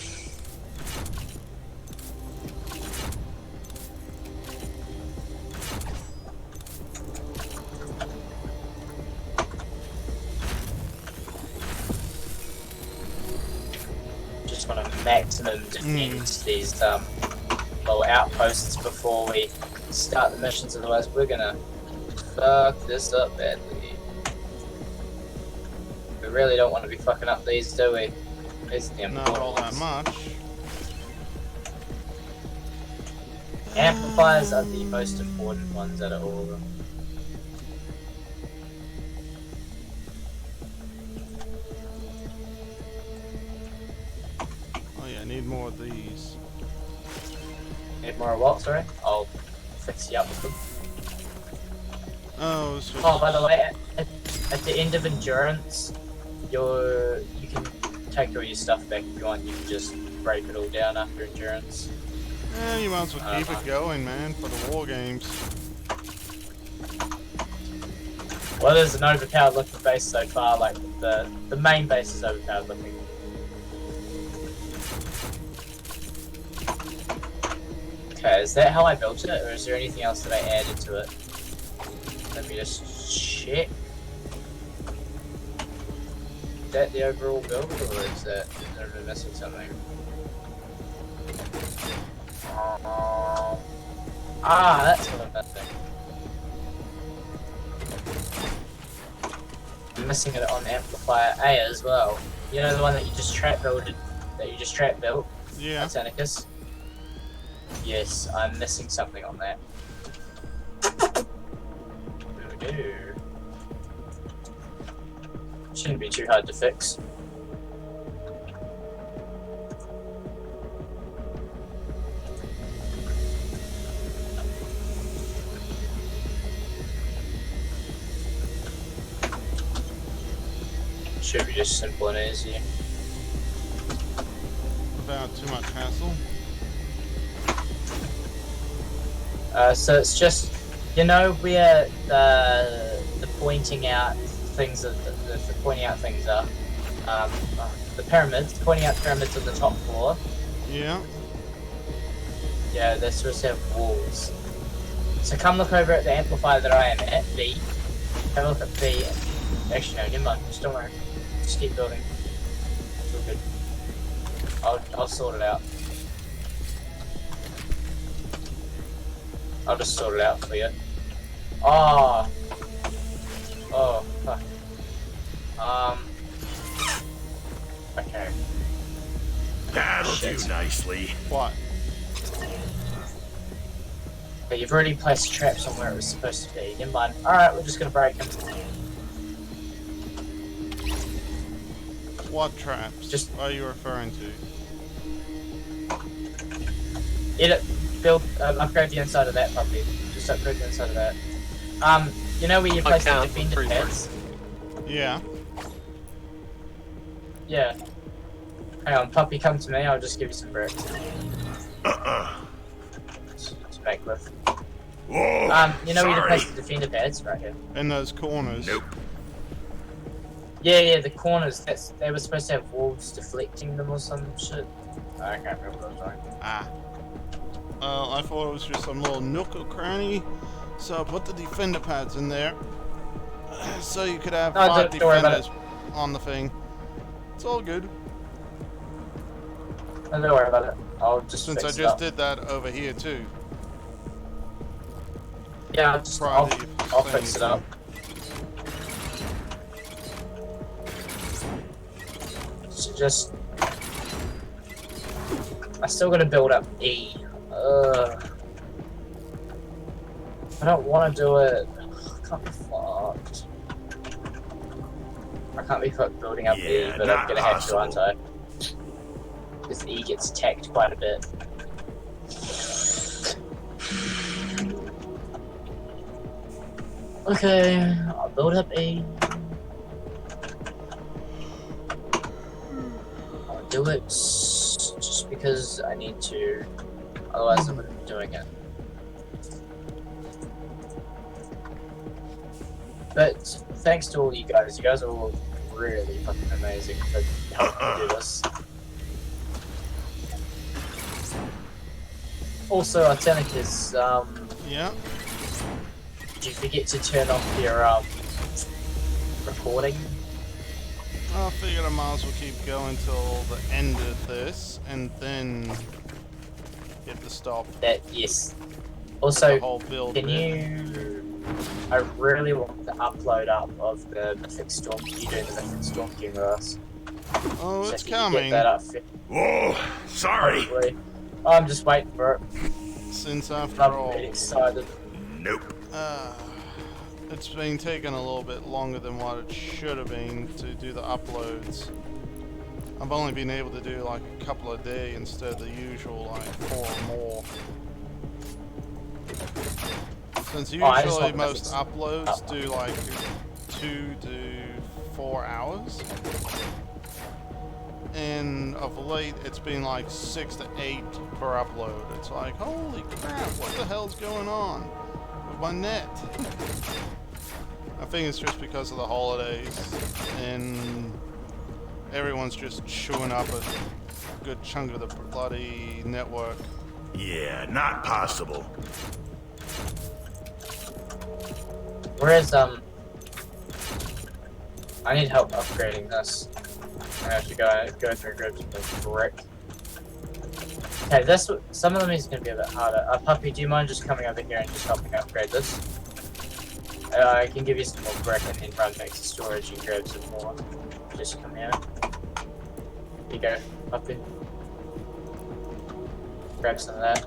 Just want to maximum defend these little outposts before we start the missions, otherwise we're gonna fuck this up badly. We really don't want to be fucking up these, do we? These are the Not all important that ones. much. Amplifiers are the most important ones out of all of them. Oh yeah, I need more of these. Need more of what, sorry? I'll fix you up with them. Oh, so Oh, by the way, at the end of Endurance, you can take all your stuff back if you want. You can just break it all down after Endurance. you might as well keep it going, man, for the war games. Well, there's an overpowered looking base so far. Like the main base is overpowered looking. Okay, is that how I built it, or is there anything else that I added to it? Let me just check. Is that the overall build, or is that am I missing something? That's what I'm missing. I'm missing it on Amplifier A as well. You know the one that you just trap built? Yeah. Titanicus? Yes, I'm missing something on that. Doo-doo. Shouldn't be too hard to fix. Should be just simple and easy. Without too much hassle. So it's just, you know, where the pointing out things are, the pointing out things are. The pyramids, pointing out pyramids on the top floor. Yeah. Yeah, they're supposed to have walls. So come look over at the amplifier that I am at, B. Have a look at B. Actually, no, never mind. Just don't worry. Just keep building. It's all good. I'll sort it out. I'll just sort it out for you. Oh, fuck. Okay. That'll Shit. do nicely. What? But you've already placed traps on where it was supposed to be. Never mind. Alright, we're just gonna break them. What traps? Just- What are you referring to? Upgrade the inside of that property. Just upgrade the inside of that. You know where you place the count defender three pads? Yeah. Yeah. Hang on, puppy, come to me. I'll just give you some bricks to make with. Whoa. You know where you sorry. place the defender pads? Right here. In those corners. Nope. Yeah, the corners. They were supposed to have walls deflecting them or some shit. I can't remember what I was doing. Ah. I thought it was just some little nook or cranny So I put the defender pads in there, so you could have No, 5 don't worry about defenders on the thing. It's all good. No, don't worry about it. I'll just Since I fix it just up. did that over here too. Yeah, I'll Prior to fix it up. So just... I still gotta build up E. I don't want to do it. I can't be fucked. I can't be fucked building up E, Yeah, but I'm not gonna have to, aren't possible. I? Because E gets tacked quite a bit. Okay, I'll build up E. I'll do it just because I need to. Otherwise, I wouldn't be doing it. But thanks to all you guys are all really fucking amazing for helping me do this. Also, Artenicus, Yeah. did you forget to turn off your recording? I figured I might as well keep going till the end of this, and then hit the stop. That yes. The Also, whole build can bit. you? I really want the upload up of the Mythic Storm. You doing the Mythic Storm universe? Oh, So it's can you coming. Get that up. Whoa, sorry. Hopefully. I'm just waiting for it. Since after I'm all, really excited. Nope. it's been taking a little bit longer than what it should have been to do the uploads. I've only been able to do like a couple a day instead of the usual like 4 or more. Since I just usually want most Mythic uploads do like 2 to 4 hours. And of late, it's been like 6 to 8 per upload. It's like, holy crap, what the hell's going on with my net? I think it's just because of the holidays, and everyone's just chewing up a good chunk of the bloody network. Yeah, not possible. Whereas I need help upgrading this. I have to go through groups of brick. Okay, some of them is gonna be a bit harder. Puppy, do you mind just coming over here and just helping upgrade this? I can give you some more brick and then run back to storage and grab some more. Just come here. Here you go, Puppy. Grab some of that.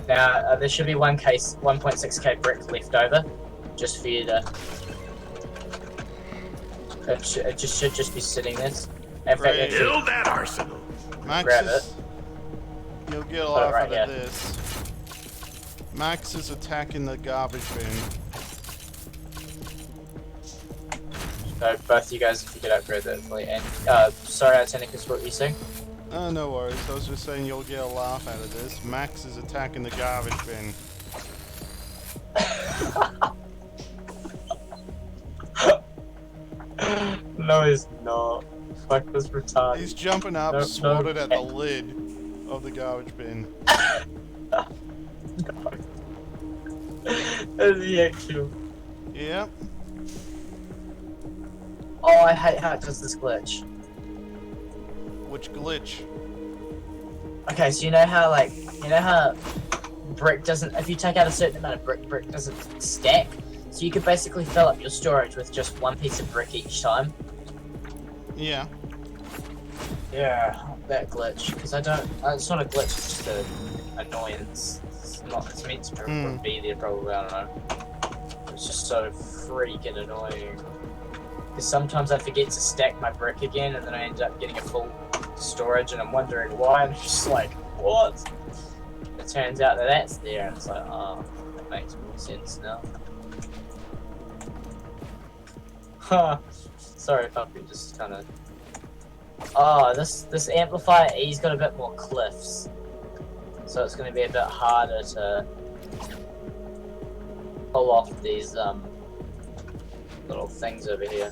Now, there should be 1.6k brick left over, just for you to... It should just be sitting there. In fact, Great. actually, Build that arsenal. Max Grab is, you'll get a Put it laugh right out here. of this. Max is attacking the garbage bin. so both you guys, if you could upgrade that, please. And, sorry, Artenicus, what were you saying? No worries. I was just saying you'll get a laugh out of this. Max is attacking the garbage bin. No, he's not. Fuck this retarded. He's jumping up, No, swatted no. at the lid of the garbage bin. That's the actual. Yep. Oh, I hate how it does this glitch. Which glitch? Okay, so you know how brick doesn't, if you take out a certain amount of brick doesn't stack? So you could basically fill up your storage with just one piece of brick each time. Yeah. Yeah, that glitch. Because it's not a glitch, it's just an annoyance. It's meant to be there probably, I don't know. It's just so freaking annoying. Because sometimes I forget to stack my brick again and then I end up getting a full storage and I'm wondering why, and I'm just like, what? It turns out that that's there and it's like, oh, that makes more sense now. Huh. Sorry, Puppy, just kind of... Oh, this amplifier E's got a bit more cliffs. So it's going to be a bit harder to pull off these little things over here.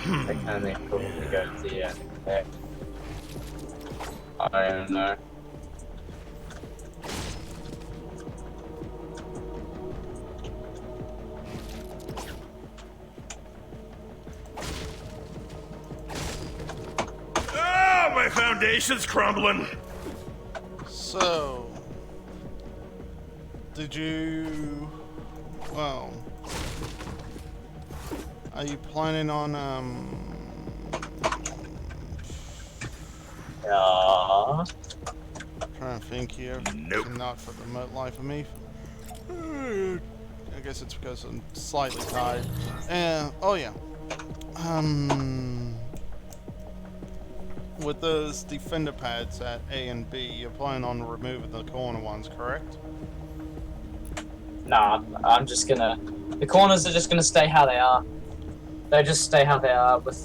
That kind of make cool to go to the back. I don't know. Oh, my foundation's crumbling. So, did you? Well, are you planning on Yeah. trying to think here. Nope. Not for the life of me. I guess it's because I'm slightly tired. Oh yeah. With those defender pads at A and B, you're planning on removing the corner ones, correct? Nah, I'm just gonna. The corners are just gonna stay how they are. They just stay how they are with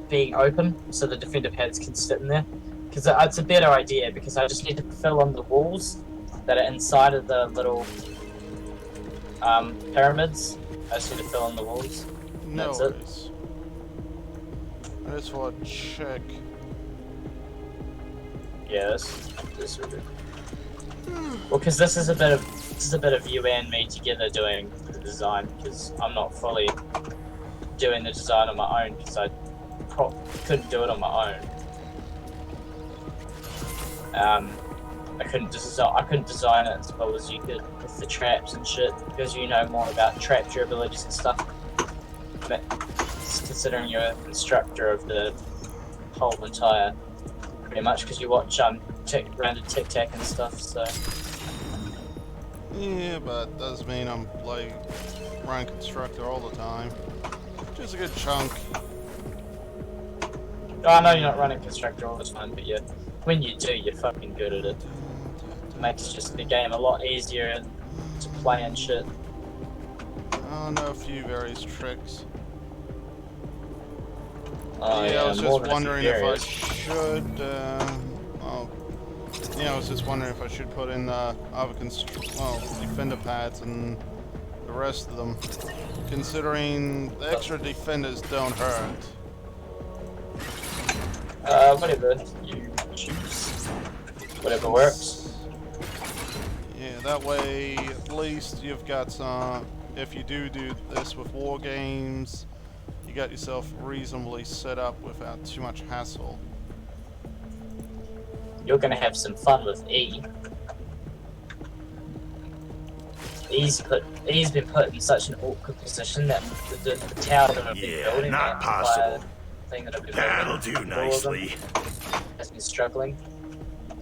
being open, so the defender pads can sit in there. Because it's a better idea. Because I just need to fill in the walls that are inside of the little pyramids. I just need to fill in the walls. No That's it. worries. I just want to check. Yes. This would be. Well, because this is a bit of you and me together doing the design. Because I'm not fully doing the design on my own. Because I couldn't do it on my own. I couldn't design it as well as you could with the traps and shit. Because you know more about trap durabilities and stuff. But considering you're an instructor of the whole entire, pretty much, because you watch Grounded Tic Tac and stuff, so. Yeah, but does mean I'm like running constructor all the time. Just a good chunk. Oh, I know you're not running constructor all the time, but yeah, when you do, you're fucking good at it. It makes just the game a lot easier to play and shit. I know a few various tricks. Oh yeah, I was more just than a few wondering if I areas. should. Yeah, I was just wondering if I should put in other defender pads and the rest of them, considering the extra defenders don't hurt. Whatever you choose. Whatever works. Yeah, that way at least you've got some. If you do this with war games, you got yourself reasonably set up without too much hassle. You're gonna have some fun with E. E's been put in such an awkward position that the tower that I've been Yeah, building, not the entire possible. thing that I've been That'll building, do all of them, nicely. has been struggling.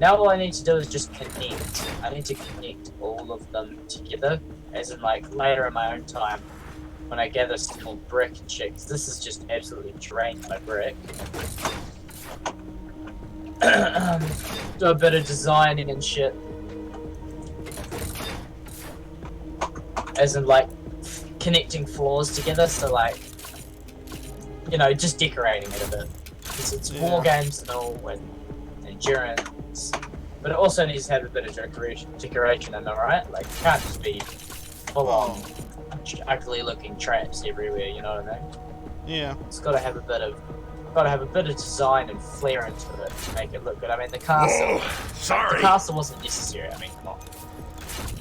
Now all I need to do is just connect. I need to connect all of them together, as in like later in my own time, when I gather some more brick and shit, 'cause this has just absolutely drained my brick. Do a bit of designing and shit. As in like connecting floors together, so like, you know, just decorating it a bit. Because it's war games and all, and endurance. But it also needs to have a bit of decoration in it, right? Like, it can't just be full on ugly looking traps everywhere, you know what I mean? Yeah. It's gotta have a bit of design and flair into it to make it look good. I mean, the castle wasn't necessary. I mean, come on.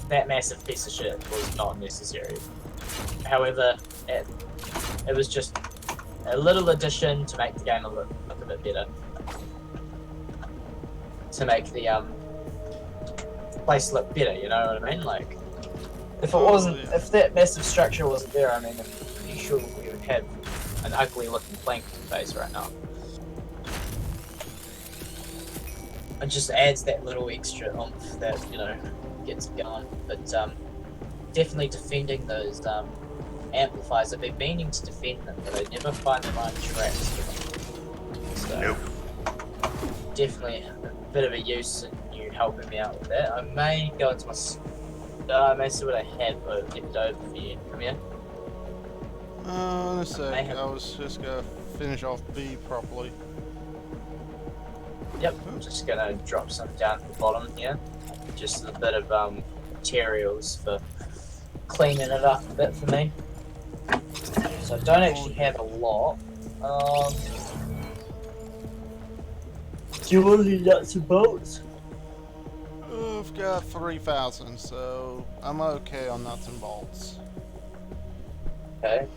That massive piece of shit was not necessary. However, it was just a little addition to make the game look a bit better. To make the place look better, you know what I mean? Like, if it wasn't, if that massive structure wasn't there, I mean, I'm pretty sure we would have an ugly looking Plankerton base right now. It just adds that little extra oomph that, you know, gets it going. But definitely defending those amplifiers. I've been meaning to defend them, but I never find the right traps for them. So, Nope. definitely a bit of a use in you helping me out with that. I may go into my... I may see what I have left over for you. Come here. In a sec, I was just gonna finish off B properly. Yep, I'm just gonna drop some down at the bottom here. Just a bit of materials for cleaning it up a bit for me. So I don't actually have a lot. To you want any nuts and bolts? I've got 3,000, so I'm okay on nuts and bolts. Okay.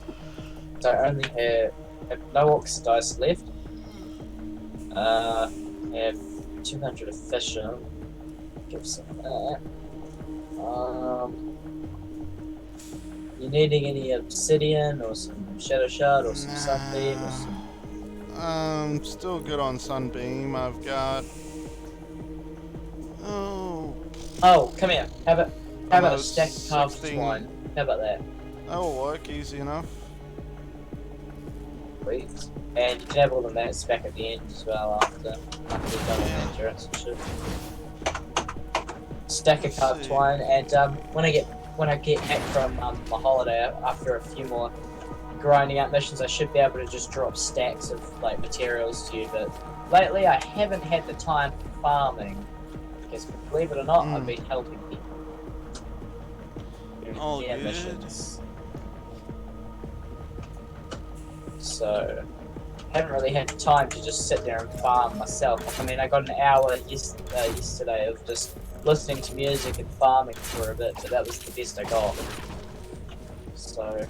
So I only have no oxidized left. Have 200 efficient. Give some of that. You needing any obsidian or some shadow shard or some sunbeam or some... Still good on sunbeam. I've got... Oh, come here. How about a almost stack of carved 16. twine? How about that? That'll work, easy enough. Please. And you can have all the mats back at the end as well after we've done all the endurance and shit. Stack of carved see. twine, and when I get back from my holiday after a few more grinding out missions, I should be able to just drop stacks of like materials to you. But lately, I haven't had the time for farming because, believe it or not, I've been helping people. All Yeah, good. missions. So, haven't really had time to just sit there and farm myself. I mean, I got an hour yesterday of just listening to music and farming for a bit, but that was the best I got. So,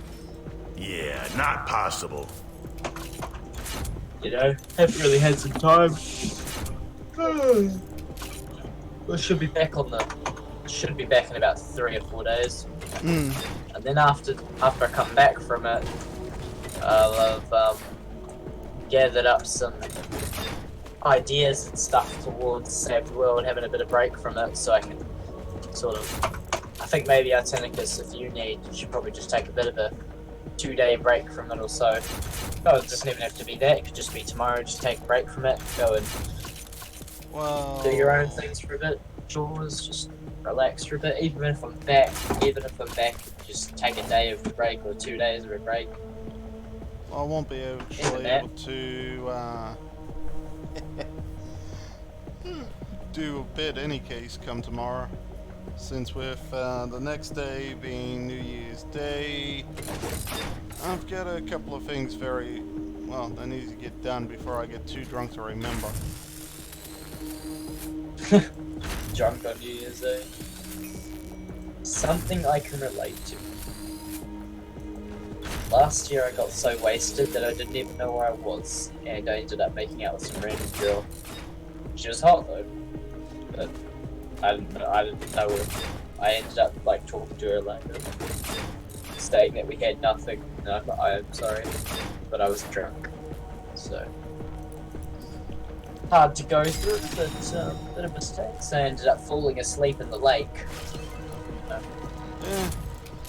Yeah, not possible. you know, haven't really had some time. We should be back in about 3 or 4 days. And then after I come back from it, I'll have gathered up some ideas and stuff towards Save the World, having a bit of break from it, so I can sort of... I think maybe Artenicus, if you need, you should probably just take a bit of a 2-day break from it or so. No, it doesn't even have to be that, it could just be tomorrow, just take a break from it, go and do your own things for a bit, chores, just relax for a bit. Even if I'm back, just take a day of a break or 2 days of a break. I won't be able to do a bit any case come tomorrow, since with the next day being New Year's Day, I've got a couple of things that need to get done before I get too drunk to remember. Drunk on New Year's Day. Something I can relate to. Last year I got so wasted that I didn't even know where I was, and I ended up making out with some random girl. She was hot though, but I didn't know her. I ended up like talking to her later, saying that we had nothing. No, I'm sorry, but I was drunk, so hard to go through. But bit of mistakes. I ended up falling asleep in the lake. Yeah.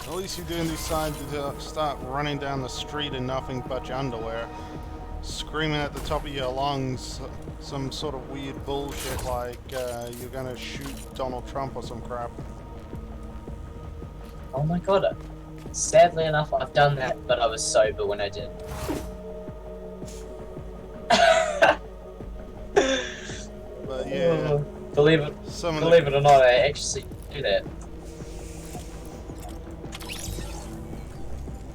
At least you didn't decide to start running down the street in nothing but your underwear, screaming at the top of your lungs some sort of weird bullshit like you're gonna shoot Donald Trump or some crap. Oh my god. Sadly enough, I've done that, but I was sober when I did. But yeah, believe it or not, I actually do that.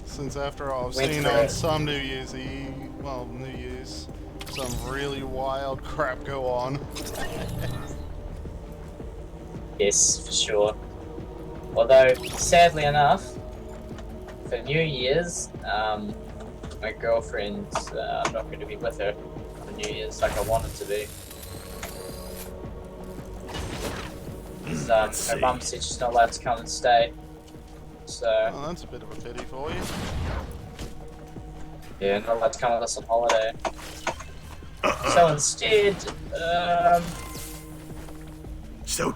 Since after all, I've seen on some New Year's Eve, some really wild crap go on. Yes, for sure. Although, sadly enough, for New Year's, my girlfriend, I'm not going to be with her for New Year's like I wanted to be. Her mum said she's not allowed to come and stay. So... Oh, that's a bit of a pity for you. Yeah, not allowed to come with us on holiday. So instead,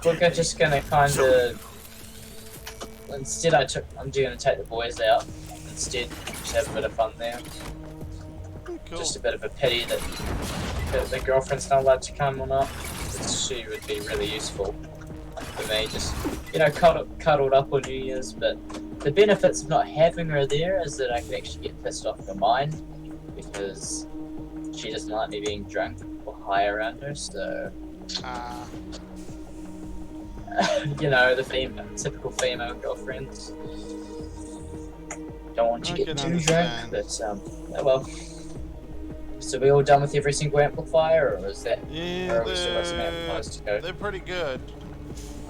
we're just gonna kind of... Instead I'm gonna take the boys out. Instead, just have a bit of fun there. Cool. Just a bit of a pity that the girlfriend's not allowed to come or not. She would be really useful for me, just, you know, cuddled up on New Year's, but the benefits of not having her there is that I could actually get pissed off her mind, because she doesn't like me being drunk or high around her, so... you know, the typical female girlfriends. Don't want you to get too drunk, but, oh well. So we all done with every single amplifier, or is that? Yeah, or are we still got some amplifiers to go? they're pretty good.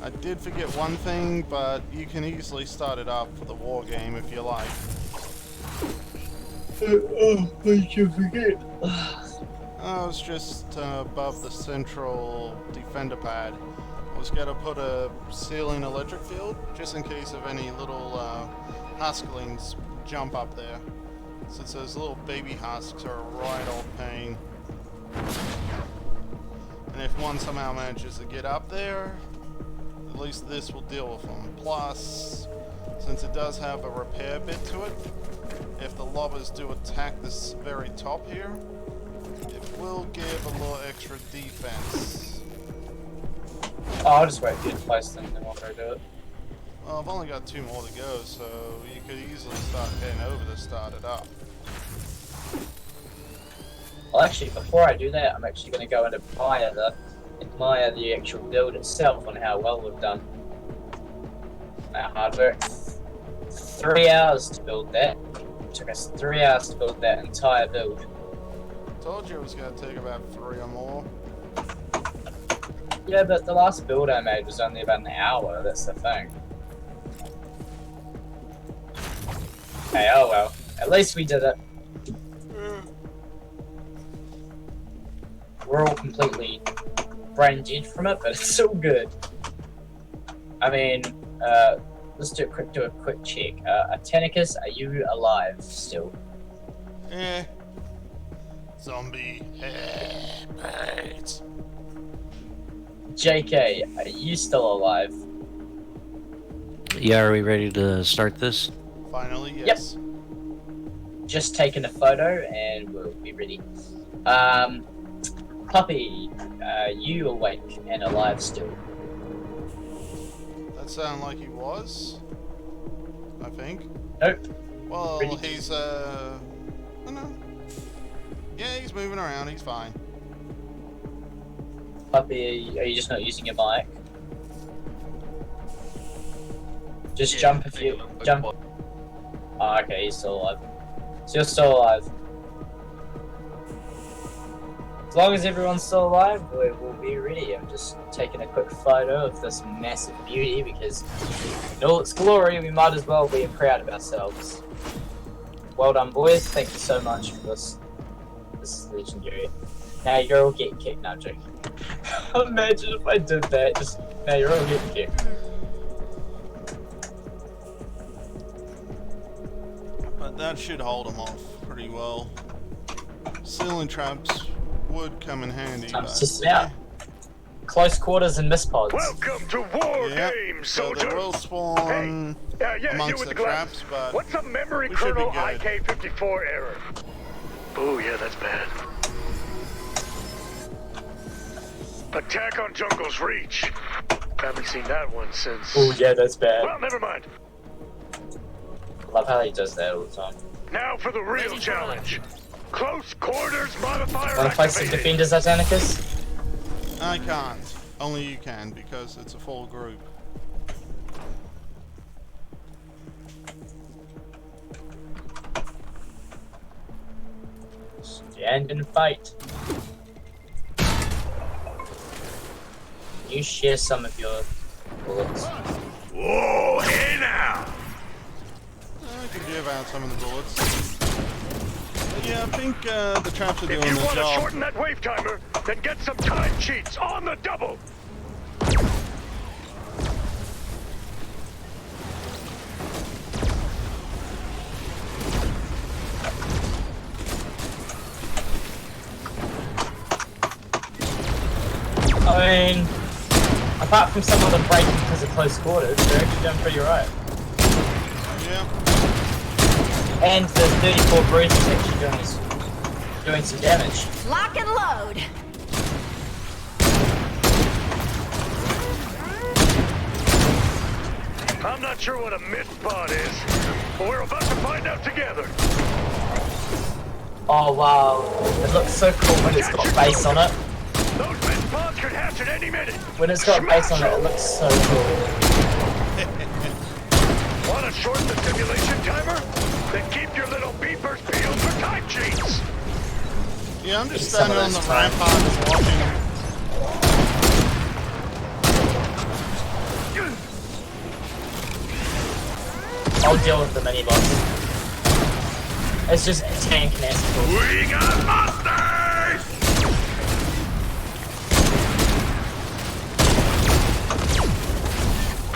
I did forget one thing, but you can easily start it up for the war game if you like. Oh, I should forget. I was just above the central defender pad. I was gonna put a ceiling electric field just in case of any little husklings jump up there. Since those little baby husks are a right old pain. And if one somehow manages to get up there, at least this will deal with them. Plus, since it does have a repair bit to it, if the lobbers do attack this very top here, it will give a little extra defense. Oh, I'll just wait for you to place them, then I'll go do it. Well, I've only got 2 more to go, so you could easily start heading over to start it up. Well, actually, before I do that, I'm actually going to go and admire the actual build itself and how well we've done. Our hard work. 3 hours to build that. It took us 3 hours to build that entire build. Told you it was going to take about 3 or more. Yeah, but the last build I made was only about an hour, that's the thing. Hey, oh well. At least we did it. We're all completely brain dead from it, but it's still good. I mean, let's do a quick check. Atenicus, are you alive still? Zombie hate. JK, are you still alive? Yeah, are we ready to start this? Finally, yes. Just taking a photo and we'll be ready. Puppy, you awake and alive still? That sounded like he was. I think. Nope. Well, Ready. he's I don't know. Yeah, he's moving around. He's fine. Puppy, are you just not using your mic? Just Yeah, jump if you jump. Oh, okay, he's still alive. So you're still alive. As long as everyone's still alive, we'll be ready. I'm just taking a quick photo of this massive beauty because in all its glory, we might as well be proud of ourselves. Well done, boys. Thank you so much for this. This is legendary. Now you're all getting kicked. No, I'm joking. Imagine if I did that. Just now you're all getting kicked. But that should hold him off pretty well. Ceiling traps would come in handy. Time but to test it out. Close quarters and miss-pods. Welcome to War Yeah, Games, so soldiers! they will spawn Yeah, you amongst with the the glass. traps, but What's a memory we should be kernel good. IK54 error? Oh, yeah, that's bad. Attack on Jungle's Reach. Haven't seen that one since... Oh yeah, that's bad. Well, never mind. Love how he does that all the time. Now for the real challenge. Close quarters modifier Wanna fight some activated. defenders, Atenicus? I can't. Only you can because it's a full group. Stand and fight. You share some of your bullets. Whoa, hey now! I could give out some of the bullets. Yeah, I think the traps are doing If you the want to job. shorten that wave timer, then get some time cheats on the double. I mean, apart from some of them breaking because of close quarters, they're actually doing pretty right. Yeah. And the 34 Bruce is actually doing some damage. Lock and load. I'm not sure what a myth pod is, but we're about to find out together. Oh wow, it looks so cool when it's got base on it. Those myth pods could hatch at any minute. When it's got base on it, it looks so cool. Want to shorten the simulation timer? Then keep your little beepers peeled for time cheats. Yeah, I'm just Eat some standing of on the those time. rampart just watching them. I'll deal with the mini boss. It's just a tank nest. We got monsters!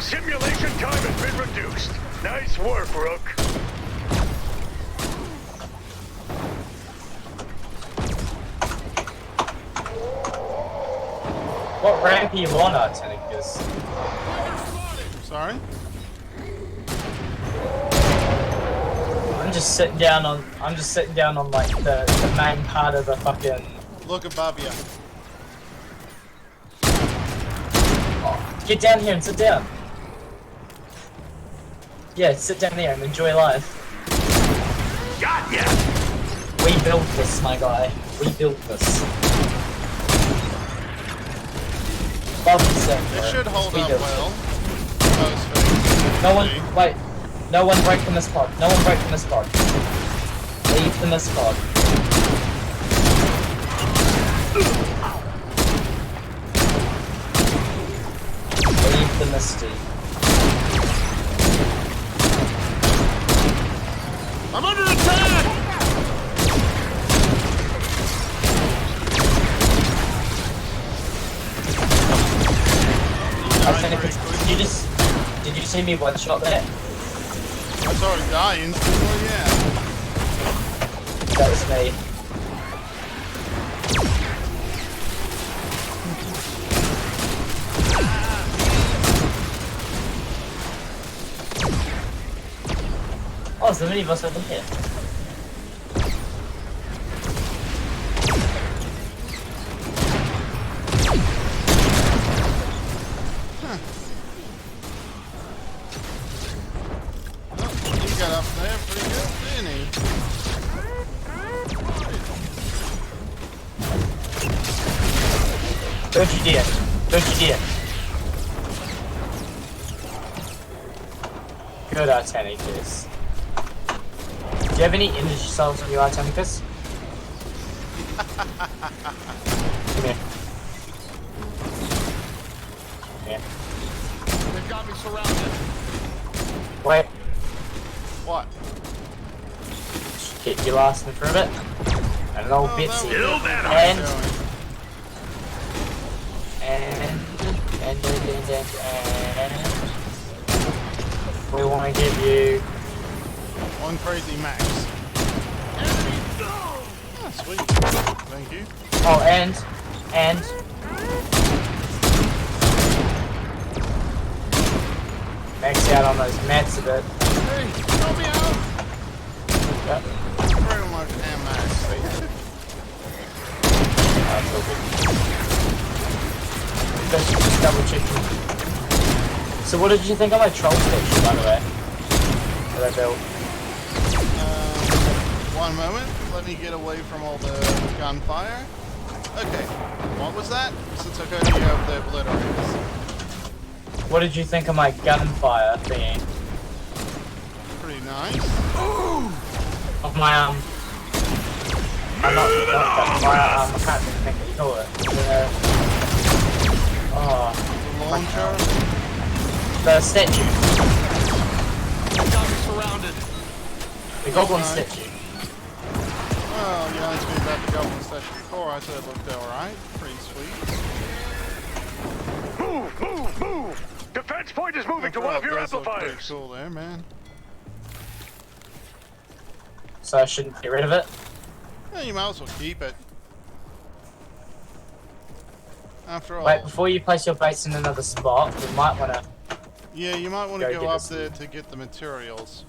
Simulation time has been reduced. Nice work, Rook. What ramp are you on, Artenicus? Sorry? I'm just sitting down on like the main part of the fucking. Look above you. Get down here and sit down. Yeah, sit down there and enjoy life. Got ya! We built this, my guy. We built this. Love the set, It bro. should hold We up built well. it. Most things. No one, wait. No one break from this pod. No one break from this pod. Leave from this pod. Leave the misty. I'm under attack! Did you see me one shot there? I saw it die instantly, yeah. That was me. Oh, there's the mini boss over here. He got up there pretty good, didn't he? Don't you dare. Don't you dare. Good Artenicus. Do you have any energy cells on you, Artenicus? Come here. Come here. They've got me surrounded. Wait. What? Keep you lasting for a bit. And an old Oh, Bitsy. Kill that And we want to give you One crazy max. Oh, sweet. Thank you. oh and max out on those mats a bit. Hey, help me out! Yep. Pretty much am max. That's all good. Just double checking. So what did you think of my troll station, by the way? That I built. One moment. Let me get away from all the gunfire. Okay. What was that? Since I got you over there, obliterators. What did you think of my gunfire thingy? Pretty nice. Of my I'm not that my I can't even think of call it. The launcher. The statue. Got me surrounded. The goblin Nice. statue. Well, you asked me about the goblin statue before. I said it looked alright. Pretty sweet. Move, move, move! Defense point is moving to one of your That does look pretty amplifiers. cool there, man. So I shouldn't get rid of it. Yeah, you might as well keep it. After all. Wait, before you place your base in another spot, you might wanna Yeah, you might want to Go go get up us- there to get the materials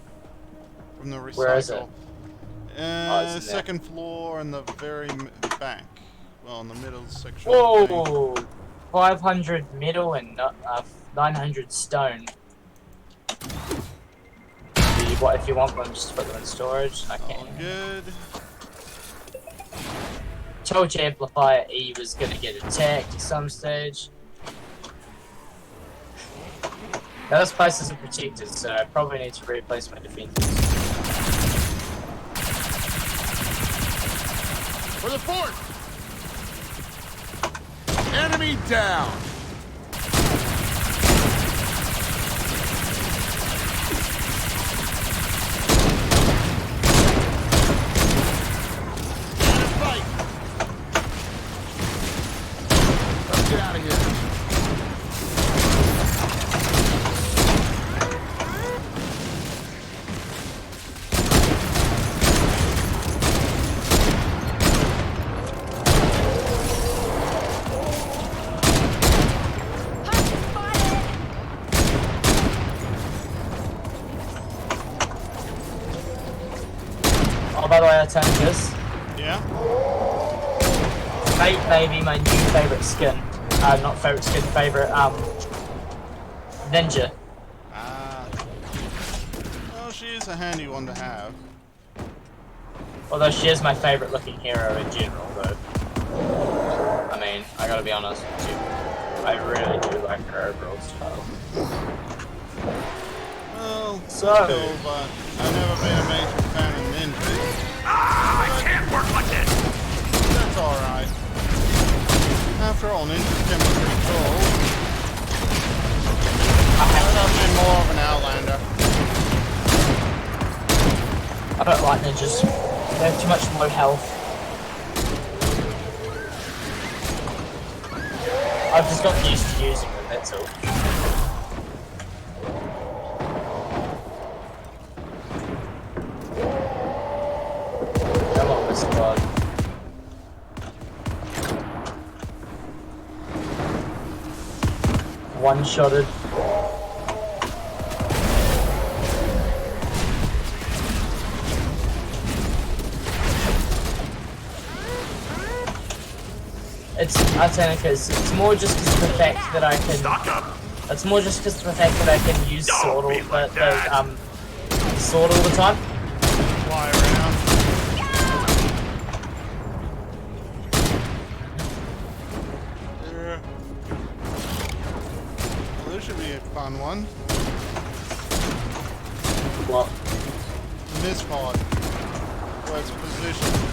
from the recycle. Where is it? it's in there. Second floor in the very back. Well, in the middle section. of the thing. Whoa! 500 metal and 900 stone. What if you want them? Just put them in storage. I All can't. good. Told you Amplifier E was gonna get attacked at some stage. Now this place isn't protected, so I probably need to replace my defenses. For the fort! Enemy down! Fight! Let's get out of here. Oh, by the way, I turned this. Yeah? Fate may be my new favorite skin. Not favorite skin, favorite, ninja. Ah. Well, she is a handy one to have. Although she is my favorite looking hero in general, though. I mean, I gotta be honest with you. I really do like her overall style. Well, So- cool, but I've never been a major fan of ninjas. I can't work like this! That's alright. After all, ninjas can be pretty cool. But I've been more of an outlander. I don't like ninjas. They have too much low health. I've just got used to using them, that's all. Come on, Mr. Bud. One-shotted. It's more just because of the fact that I can. Stock up! It's more just because of the fact that I can use sword all sword all the time. Fly around. Yeah. Well, this should be a fun one. What? This part. Where it's positioned.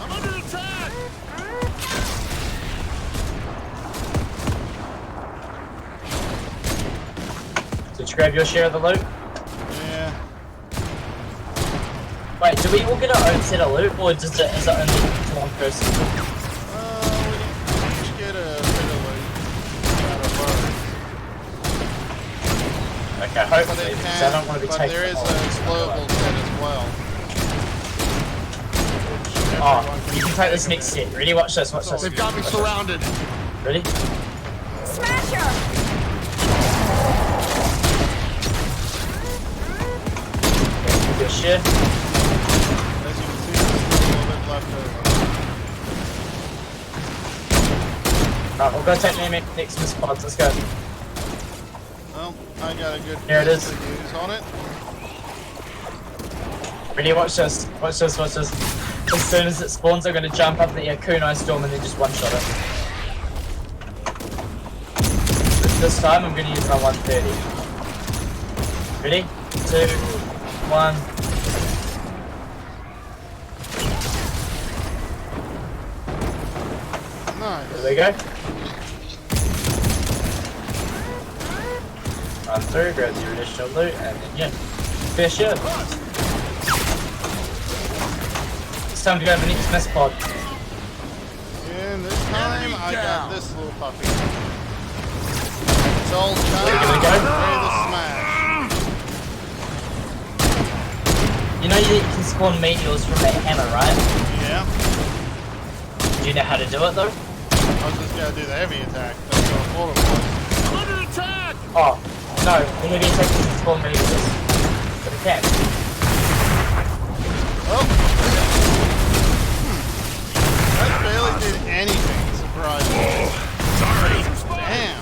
I'm under attack! Did you grab your share of the loot? Yeah. Wait, do we all get our own set of loot, or is it only to one person? We each get a bit of loot out of both. Okay, But hopefully, it because I can, don't want to be but taking there is all a this. global set as well. Which Oh, everyone you can take this next set. Ready? Watch this, watch this. They've got me surrounded. Ready? Smasher! Good shit. As you can see, there's a little bit left over. Alright, we'll go take the next miss pods. Let's go. Well, I got a good Here it is. to use on it. Ready? Watch this. Watch this, watch this. As soon as it spawns, I'm going to jump up the kunai storm and then just one-shot it. This time, I'm going to use my 130. Ready? 2, 1. Nice. There we go. Run through, grab the additional loot, and then yeah. Fair share. It's time to go to the next mess pod. And this time, I got this little puppy. It's all time. Here we go. Ready to smash. You know you can spawn meteors from that hammer, right? Yeah. Do you know how to do it though? I was just gonna do the heavy attack. That's what I thought it was. I'm under attack! Oh, no, the heavy attack doesn't spawn meteors. But it can. Oh! That barely did anything, surprisingly. Sorry! Damn!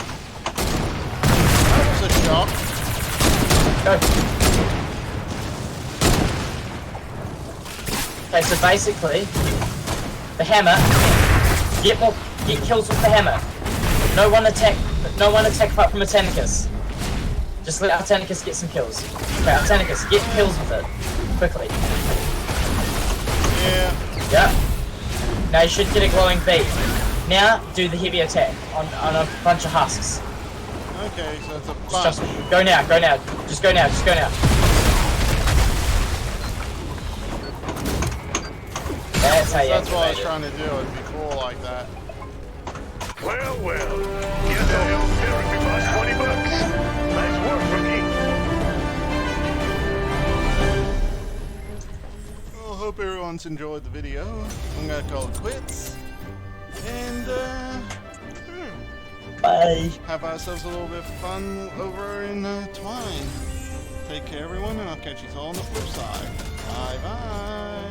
That was a shock. Go. Okay, so basically, the hammer, get kills with the hammer. No one attack apart from Artanicus. Just let Artanicus get some kills. Okay, Artanicus, get kills with it. Quickly. Yep. Now you should get a glowing bead. Now do the heavy attack on a bunch of husks. Okay, so it's a Just bunch. trust me. Go now, go now. Just go now, just go now. That's how you That's what I was activate it. trying to do. It'd be cool like that. Well, well. Get the hell therapy boss $20. Nice work, rookie. Well, hope everyone's enjoyed the video. I'm gonna call it quits. And, Bye. have ourselves a little bit of fun over in Twine. Take care, everyone, and I'll catch you all on the flip side. Bye-bye.